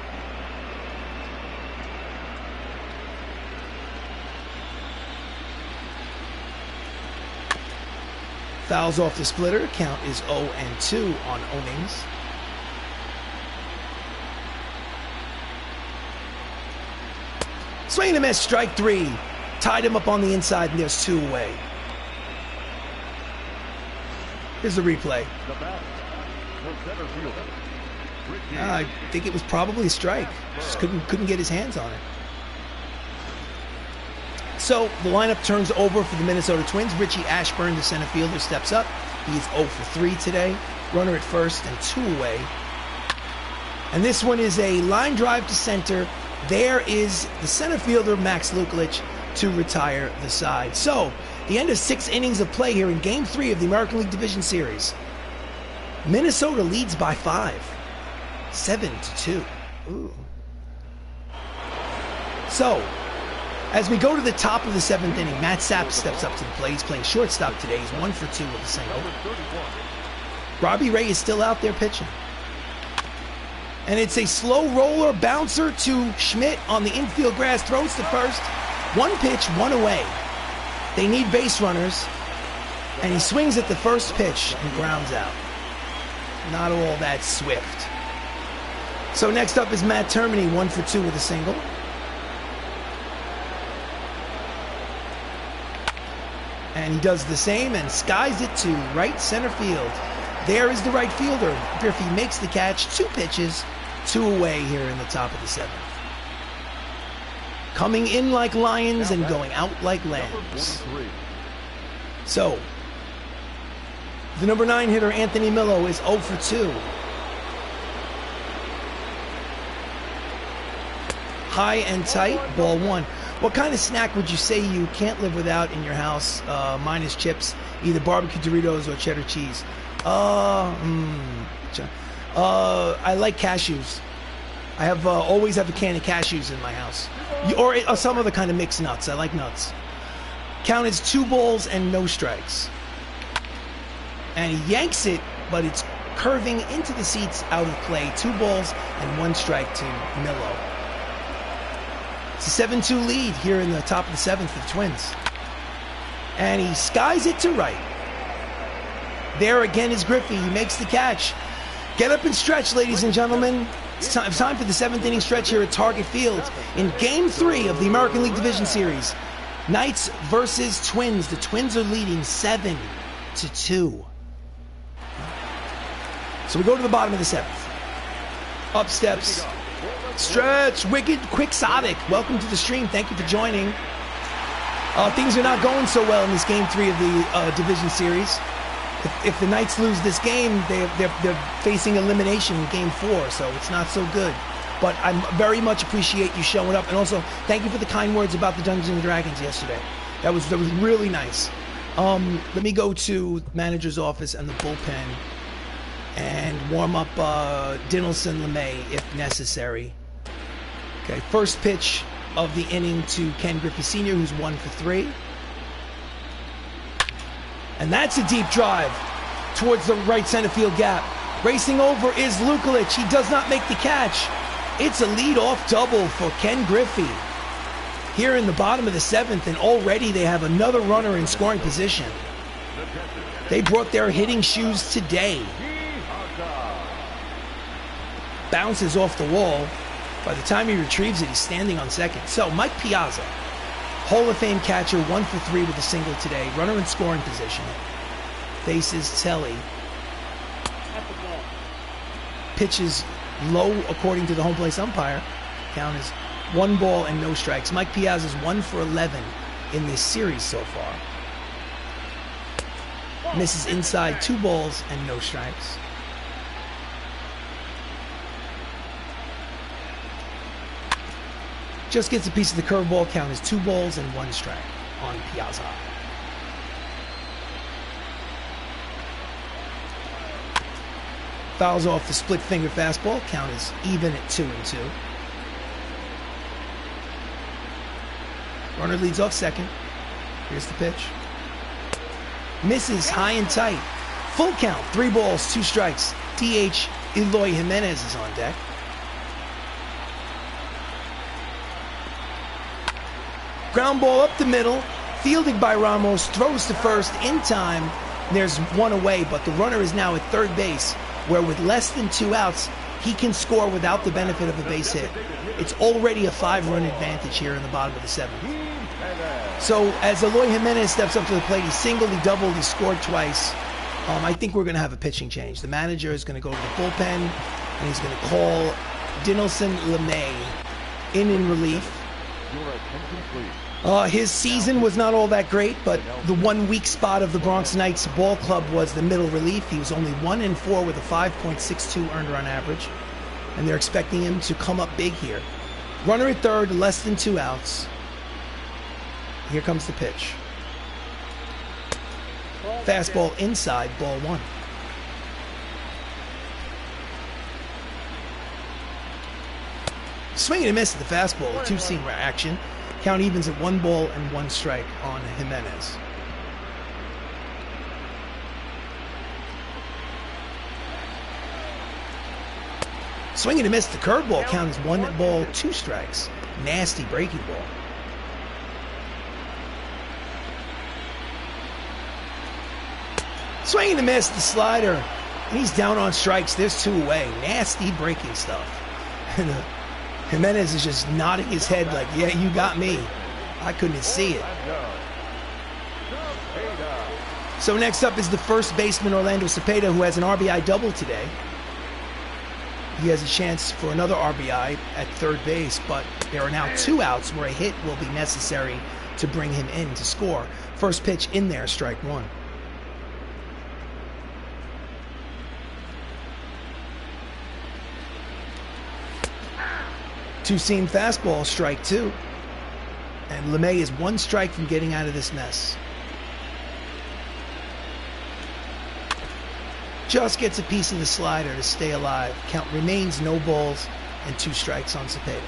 Fouls off the splitter. Count is 0-2 on Onings. Swing and a miss, strike 3. Tied him up on the inside, and there's 2 away. Here's the replay. I think it was probably a strike. Just couldn't get his hands on it. So the lineup turns over for the Minnesota Twins. Richie Ashburn, the center fielder, steps up. He's 0 for 3 today. Runner at first and 2 away. And this one is a line drive to center. There is the center fielder, Max Lukelich, to retire the side. So the end of 6 innings of play here in Game 3 of the American League Division Series. Minnesota leads by 5. 7-2. Ooh. So, as we go to the top of the 7th inning, Matt Sapp steps up to the plate. He's playing shortstop today. He's 1 for 2 with a single. Robbie Ray is still out there pitching. And it's a slow roller bouncer to Schmidt on the infield grass. Throws to first. 1 pitch, 1 away. They need base runners. And he swings at the first pitch and grounds out. Not all that swift. So next up is Matt Termini, 1 for 2 with a single. And he does the same and skies it to right center field. There is the right fielder. Griffey makes the catch. 2 pitches, 2 away here in the top of the 7th. Coming in like lions and going out like lambs. So, the number 9 hitter, Anthony Millo, is 0 for 2. High and tight, ball 1. What kind of snack would you say you can't live without in your house, minus chips, either barbecue Doritos or cheddar cheese? I like cashews. I have always have a can of cashews in my house, or some other kind of mixed nuts. I like nuts. Count is 2 balls and no strikes. And he yanks it, but it's curving into the seats out of play. 2 balls and 1 strike to Millo. It's a 7-2 lead here in the top of the 7th for the Twins. And he skies it to right. There again is Griffey. He makes the catch. Get up and stretch, ladies and gentlemen. It's time for the 7th inning stretch here at Target Field in Game 3 of the American League Division Series. Knights versus Twins. The Twins are leading 7-2. So we go to the bottom of the 7th. Up steps Stretch, Wicked, Quixotic. Welcome to the stream. Thank you for joining. Things are not going so well in this Game 3 of the Division Series. If the Knights lose this game, they're facing elimination in Game 4, so it's not so good. But I very much appreciate you showing up, and also thank you for the kind words about the Dungeons and Dragons yesterday. That was really nice. Let me go to the manager's office and the bullpen and warm up Dinelson LeMay if necessary. Okay, first pitch of the inning to Ken Griffey Sr., who's 1 for 3. And that's a deep drive towards the right center field gap. Racing over is Lukelich. He does not make the catch. It's a lead-off double for Ken Griffey here in the bottom of the 7th, and already they have another runner in scoring position. They brought their hitting shoes today. Bounces off the wall. By the time he retrieves it, he's standing on second. So Mike Piazza, Hall of Fame catcher, 1 for 3 with a single today. Runner in scoring position. Faces Telly. Pitches low according to the home plate umpire. Count is 1 ball and no strikes. Mike Piazza's 1 for 11 in this series so far. Misses inside, 2 balls and no strikes. Just gets a piece of the curveball. Count is 2 balls and 1 strike on Piazza. Fouls off the split finger fastball. Count is even at 2-2. Runner leads off second. Here's the pitch. Misses high and tight. Full count. 3 balls, 2 strikes. DH Eloy Jimenez is on deck. Ground ball up the middle. Fielded by Ramos. Throws to first in time. There's 1 away, but the runner is now at third base, where with less than 2 outs, he can score without the benefit of a base hit. It's already a 5-run advantage here in the bottom of the 7th. So as Eloy Jimenez steps up to the plate, he singled, he doubled, he scored twice. I think we're going to have a pitching change. The manager is going to go to the bullpen, and he's going to call Dinelson LeMay in relief. His season was not all that great, but the one weak spot of the Bronx Knights ball club was the middle relief. He was only 1-4 with a 5.62 earned run average, and they're expecting him to come up big here. Runner at third, less than 2 outs. Here comes the pitch. Fastball inside, ball 1. Swing and a miss at the fastball, a 2-seam action. Count evens at 1 ball and 1 strike on Jimenez. Swing and a miss at the curveball. Count is 1 ball, 2 strikes. Nasty breaking ball. Swing and a miss at the slider. And he's down on strikes. There's 2 away. Nasty breaking stuff. And Jimenez is just nodding his head like, yeah, you got me. I couldn't see it. So next up is the first baseman, Orlando Cepeda, who has an RBI double today. He has a chance for another RBI at third base, but there are now 2 outs where a hit will be necessary to bring him in to score. First pitch in there, strike 1. Two-seam fastball, strike 2. And LeMay is 1 strike from getting out of this mess. Just gets a piece of the slider to stay alive. Count remains no balls and 2 strikes on Cepeda.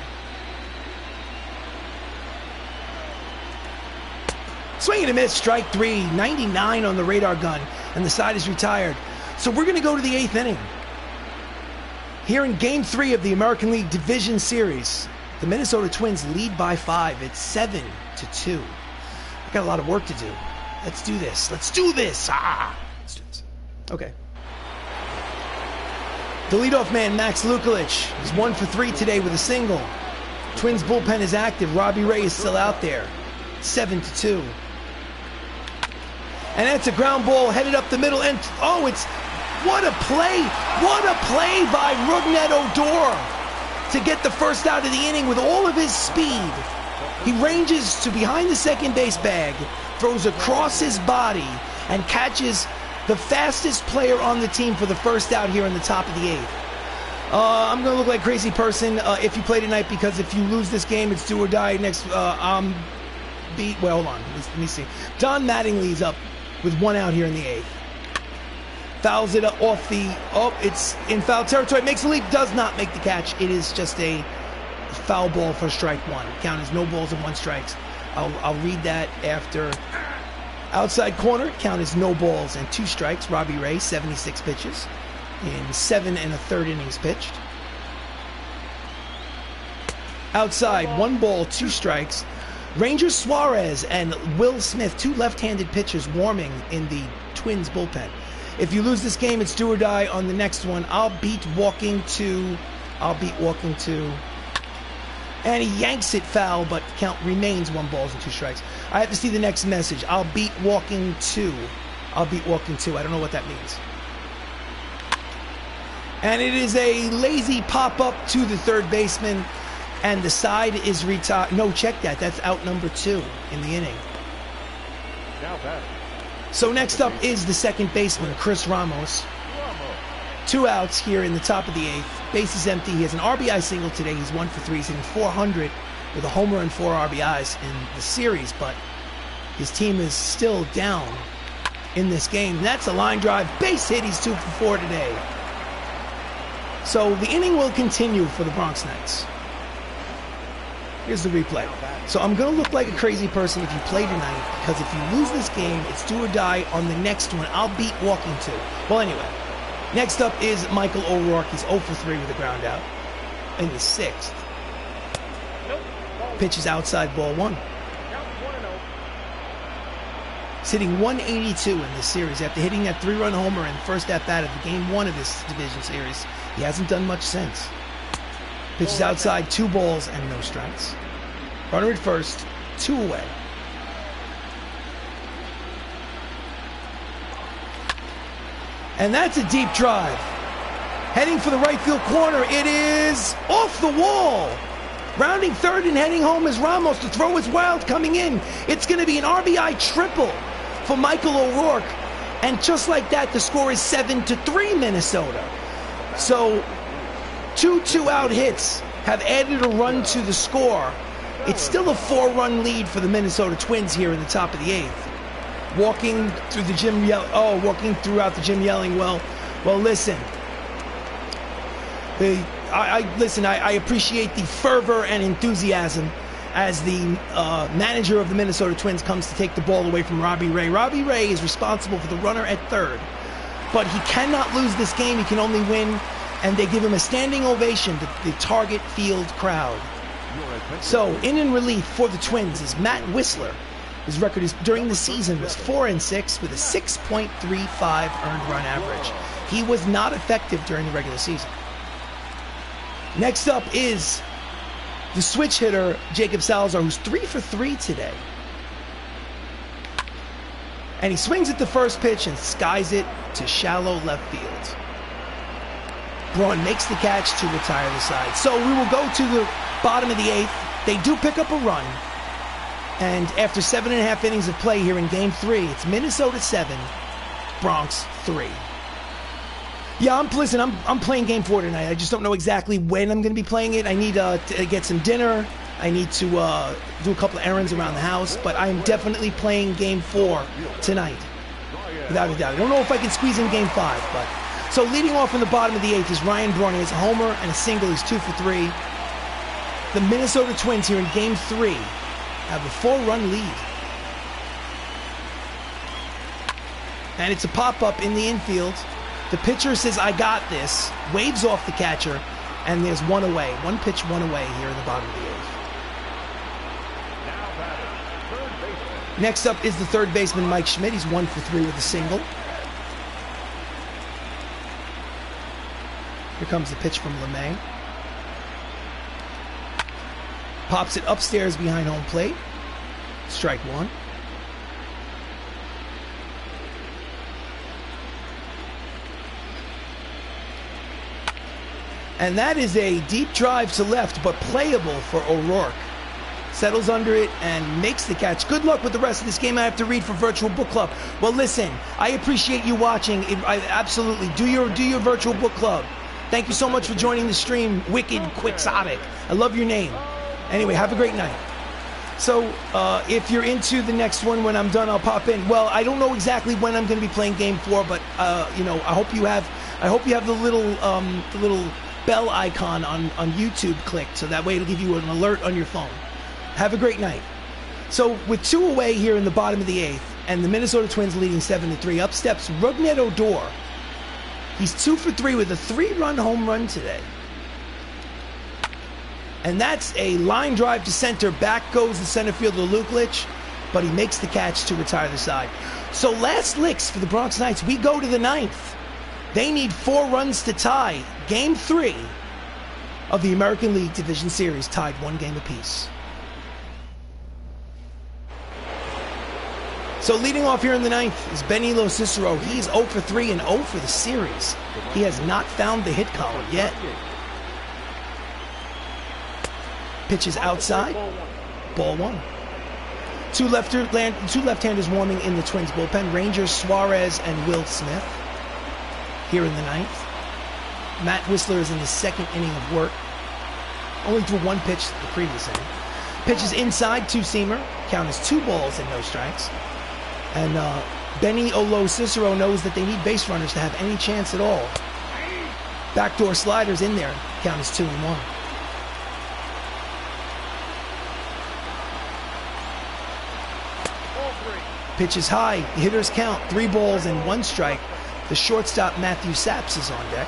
Swing and a miss, strike 3. 99 on the radar gun, and the side is retired. So we're going to go to the 8th inning. Here in Game 3 of the American League Division Series, the Minnesota Twins lead by 5. It's 7-2. I've got a lot of work to do. Let's do this. Let's do this. Let's do this. Okay. The leadoff man, Max Lukulich, is 1 for 3 today with a single. Twins bullpen is active. Robbie Ray is still out there. 7-2. And that's a ground ball headed up the middle. And oh, it's what a play! What a play by Rougned Odor to get the first out of the inning with all of his speed. He ranges to behind the second base bag, throws across his body, and catches the fastest player on the team for the first out here in the top of the 8th. I'm going to look like a crazy person if you play tonight, because if you lose this game, it's do or die next. Well, hold on. Let me see. Don Mattingly's up with 1 out here in the 8th. Fouls it off the... Oh, it's in foul territory. Makes the leap. Does not make the catch. It is just a foul ball for strike 1. Count is no balls and 1 strikes. I'll read that after. Outside corner. Count is no balls and 2 strikes. Robbie Ray, 76 pitches in 7 1/3 innings pitched. Outside, 1 ball, 2 strikes. Ranger Suarez and Will Smith, 2 left-handed pitchers warming in the Twins bullpen. If you lose this game, it's do or die on the next one. I'll beat walking 2. And he yanks it foul, but count remains 1 balls and 2 strikes. I have to see the next message. I'll beat walking 2. I don't know what that means. And it is a lazy pop-up to the third baseman. And the side is retired. No, check that. That's out number 2 in the inning. Now back. So next up is the second baseman, Chris Ramos. 2 outs here in the top of the 8th. Base is empty. He has an RBI single today. He's 1 for 3. He's hitting .400 with a homer and 4 RBIs in the series, but his team is still down in this game. That's a line drive, base hit. He's 2 for 4 today. So the inning will continue for the Bronx Knights. Here's the replay. So I'm going to look like a crazy person if you play tonight, because if you lose this game, it's do or die on the next one. I'll beat walking 2. Well, anyway, next up is Michael O'Rourke. He's 0 for 3 with a ground out in the 6th. Pitch is outside, ball 1. He's hitting 182 in this series after hitting that 3-run homer in the first at-bat of the game 1 of this division series. He hasn't done much since. Pitch is outside, 2 balls and no strikes. Runner at first, 2 away. And that's a deep drive. Heading for the right field corner, it is off the wall. Rounding third and heading home is Ramos. The throw is wild coming in. It's going to be an RBI triple for Michael O'Rourke. And just like that, the score is 7-3 Minnesota. So 2 2-out hits have added a run to the score. It's still a 4-run lead for the Minnesota Twins here in the top of the 8th. Walking through the gym, walking throughout the gym yelling, well, listen. I appreciate the fervor and enthusiasm as the manager of the Minnesota Twins comes to take the ball away from Robbie Ray. Robbie Ray is responsible for the runner at third, but he cannot lose this game. He can only win, and they give him a standing ovation to the Target Field crowd. So, in relief for the Twins is Matt Whistler. His record is during the season was 4-6 with a 6.35 earned run average. He was not effective during the regular season. Next up is the switch hitter, Jacob Salazar, who's 3 for 3 today. And he swings at the first pitch and skies it to shallow left field. Braun makes the catch to retire the side. So we will go to the bottom of the 8th. They do pick up a run. And after 7.5 innings of play here in Game 3, it's Minnesota 7, Bronx 3. Yeah, I'm playing Game 4 tonight. I just don't know exactly when I'm going to be playing it. I need to get some dinner. I need to do a couple of errands around the house. But I'm definitely playing Game 4 tonight, without a doubt. I don't know if I can squeeze in Game 5. But so leading off in the bottom of the 8th is Ryan Braun. He has a homer and a single. He's 2 for 3. The Minnesota Twins here in Game 3 have a 4-run lead. And it's a pop-up in the infield. The pitcher says, I got this, waves off the catcher, and there's 1 away. 1 pitch, 1 away here in the bottom of the 8th. Next up is the third baseman, Mike Schmidt. He's 1 for 3 with a single. Here comes the pitch from LeMay. Pops it upstairs behind home plate. Strike 1. And that is a deep drive to left, but playable for O'Rourke. Settles under it and makes the catch. Good luck with the rest of this game. I have to read for Virtual Book Club. Well, listen, I appreciate you watching. I absolutely do your Virtual Book Club. Thank you so much for joining the stream, Wicked Quixotic. I love your name. Anyway, have a great night. So, if you're into the next one, when I'm done, I'll pop in. Well, I don't know exactly when I'm going to be playing Game 4, but I hope you have the little bell icon on YouTube clicked, so that way it'll give you an alert on your phone. Have a great night. So with 2 away here in the bottom of the 8th, and the Minnesota Twins leading 7-3, up steps Rougned Odor. He's 2 for 3 with a 3-run home run today. And that's a line drive to center. Back goes the center fielder Luklich, but he makes the catch to retire the side. So last licks for the Bronx Knights. We go to the 9th. They need 4 runs to tie Game 3 of the American League Division Series, tied 1 game apiece. So leading off here in the 9th is Benilo Cicero. He's 0 for 3 and 0 for the series. He has not found the hit column yet. Pitches outside, ball 1. Two left-handers warming in the Twins bullpen, Rangers Suarez and Will Smith. Here in the 9th. Matt Whistler is in the 2nd inning of work. Only threw 1 pitch the previous inning. Pitches inside, two-seamer. Count is 2 balls and no strikes. And Benny Olo Cicero knows that they need base runners to have any chance at all. Backdoor sliders in there. Count is 2-1. Pitches high. Hitters count. 3 balls and 1 strike. The shortstop Matthew Saps is on deck.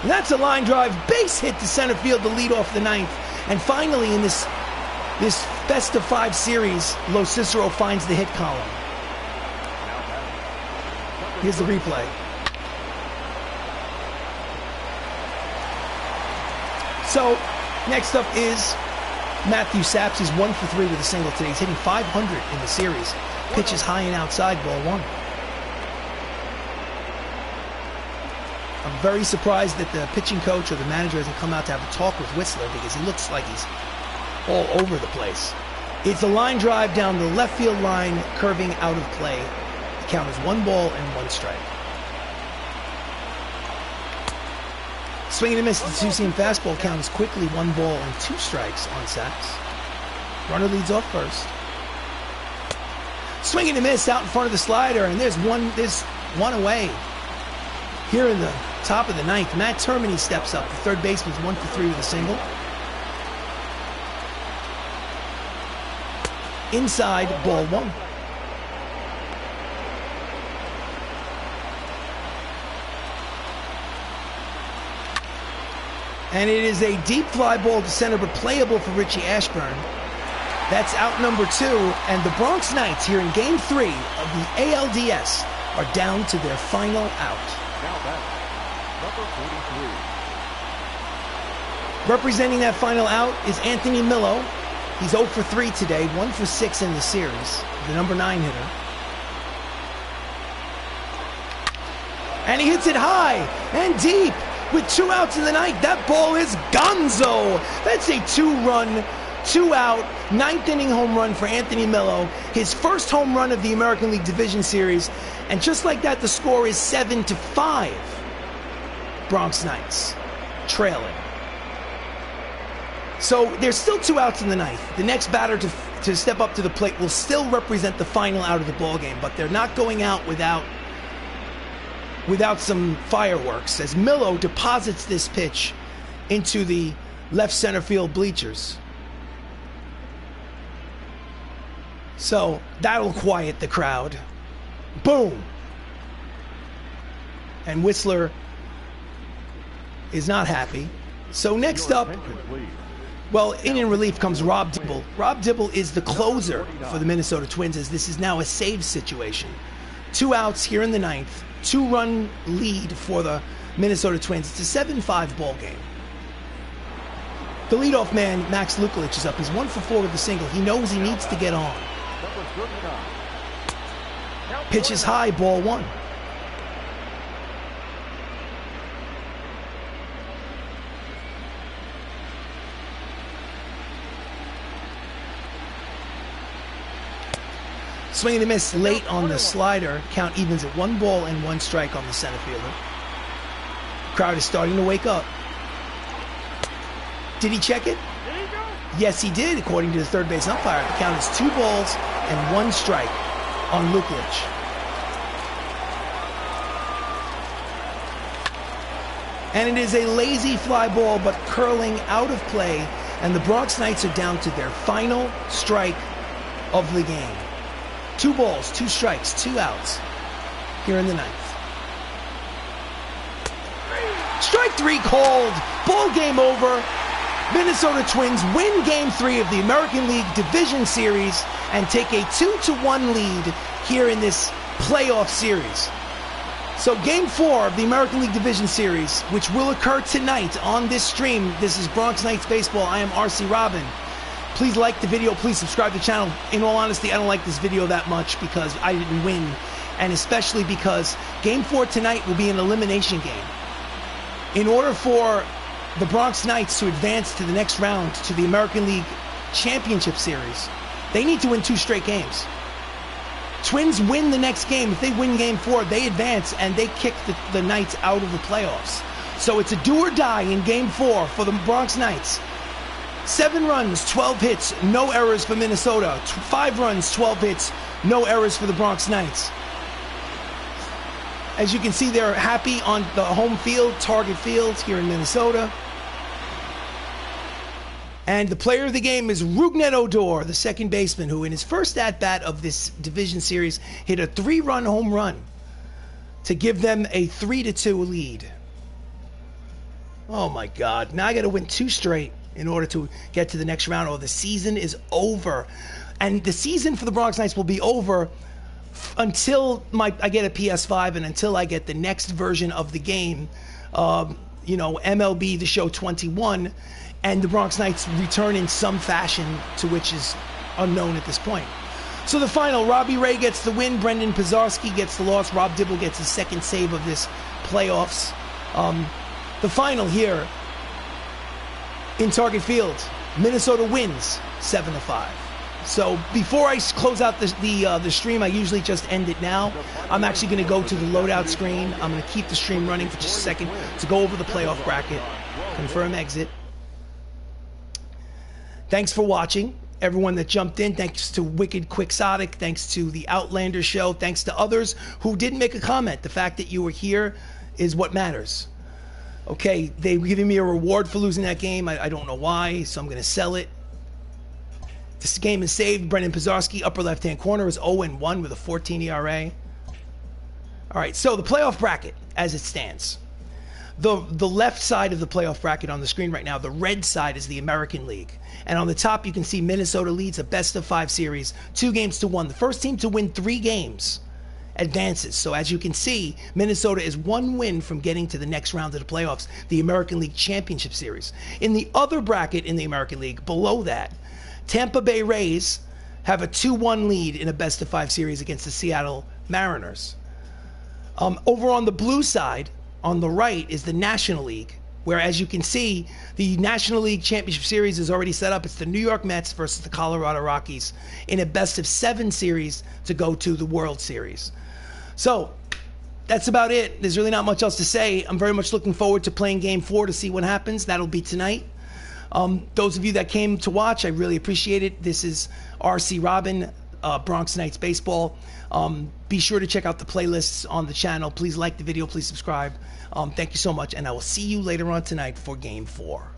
And that's a line drive. Base hit to center field to lead off the 9th. And finally, in this best of 5 series, Lo Cicero finds the hit column. Here's the replay. So, next up is Matthew Saps. He's 1 for 3 with a single today. He's hitting 500 in the series. Pitches high and outside, ball 1. I'm very surprised that the pitching coach or the manager hasn't come out to have a talk with Whistler, because he looks like he's all over the place. It's a line drive down the left field line, curving out of play. The count is 1 ball and 1 strike. Swinging and miss, the two-seam fastball. Count is quickly 1 ball and 2 strikes on Saps. Runner leads off first. Swinging and miss out in front of the slider, and there's one away. Here in the top of the 9th, Matt Termini steps up. The third baseman's 1 for 3 with a single. Inside, ball 1. And it is a deep fly ball to center, but playable for Richie Ashburn. That's out number 2, and the Bronx Knights here in Game 3 of the ALDS are down to their final out. Now back, number 43. Representing that final out is Anthony Millo. He's 0 for 3 today, 1 for 6 in the series, the number 9 hitter. And he hits it high and deep with 2 outs in the 9th. That ball is gonzo. That's a 2-run, 2-out, 9th inning home run for Anthony Millo. His first home run of the American League Division Series. And just like that, the score is 7-5. Bronx Knights trailing. So there's still 2 outs in the 9th. The next batter to step up to the plate will still represent the final out of the ball game, but they're not going out without some fireworks, as Millo deposits this pitch into the left center field bleachers. So that'll quiet the crowd. Boom! And Whistler is not happy. So next up, well, in relief comes Rob Dibble. Rob Dibble is the closer for the Minnesota Twins, as this is now a save situation. 2 outs here in the 9th. 2-run lead for the Minnesota Twins. It's a 7-5 ball game. The leadoff man, Max Lukulich, is up. He's 1 for 4 with a single. He knows he needs to get on. Pitches high, ball 1. Swing and a miss late on the slider. Count evens at 1 ball and 1 strike on the center fielder. Crowd is starting to wake up. Did he check it? Yes, he did, according to the third base umpire. The count is 2 balls and 1 strike on Lukulich. And it is a lazy fly ball, but curling out of play. And the Bronx Knights are down to their final strike of the game. 2 balls, 2 strikes, 2 outs here in the 9th. Strike 3 called. Ball game over. Minnesota Twins win Game 3 of the American League Division Series and take a 2-1 lead here in this playoff series. So Game 4 of the American League Division Series, which will occur tonight on this stream. This is Bronx Knights Baseball. I am RC Robbin. Please like the video. Please subscribe to the channel. In all honesty, I don't like this video that much because I didn't win. And especially because Game 4 tonight will be an elimination game. In order for the Bronx Knights to advance to the next round, to the American League Championship Series, they need to win 2 straight games. Twins win the next game. If they win Game 4, they advance and they kick the Knights out of the playoffs. So it's a do or die in Game 4 for the Bronx Knights. 7 runs, 12 hits, no errors for Minnesota. 5 runs, 12 hits, no errors for the Bronx Knights. As you can see, they're happy on the home field, Target Field here in Minnesota. And the player of the game is Rougned Odor, the second baseman, who in his first at-bat of this division series hit a 3-run home run to give them a 3-2 lead. Oh my God, now I gotta win 2 straight in order to get to the next round, or the season is over. And the season for the Bronx Knights will be over until I get a PS5 and until I get the next version of the game, MLB The Show 21, and the Bronx Knights return in some fashion, to which is unknown at this point. So the final, Robbie Ray gets the win, Brendan Pizarski gets the loss, Rob Dibble gets his second save of this playoffs. The final here in Target Field, Minnesota wins 7-5. So before I close out the stream, I usually just end it now. I'm actually going to go to the loadout screen. I'm going to keep the stream running for just a second to go over the playoff bracket, confirm exit. Thanks for watching, everyone that jumped in. Thanks to Wicked Quixotic. Thanks to the Outlander Show. Thanks to others who didn't make a comment. The fact that you were here is what matters. Okay, they've given me a reward for losing that game. I don't know why, so I'm going to sell it. This game is saved. Brendan Pizarski, upper left-hand corner, is 0-1 with a 14 ERA. All right, so the playoff bracket as it stands. The left side of the playoff bracket on the screen right now, the red side is the American League. And on the top, you can see Minnesota leads a best-of-5 series, 2-1. The first team to win 3 games advances. So as you can see, Minnesota is 1 win from getting to the next round of the playoffs, the American League Championship Series. In the other bracket in the American League, below that, Tampa Bay Rays have a 2-1 lead in a best-of-5 series against the Seattle Mariners. Over on the blue side, on the right, is the National League, where, as you can see, the National League Championship Series is already set up. It's the New York Mets versus the Colorado Rockies in a best-of-7 series to go to the World Series. So that's about it. There's really not much else to say. I'm very much looking forward to playing Game 4 to see what happens. That'll be tonight. Those of you that came to watch, I really appreciate it. This is RC Robbin, Bronx Knights Baseball. Be sure to check out the playlists on the channel. Please like the video. Please subscribe. Thank you so much, and I will see you later on tonight for Game 4.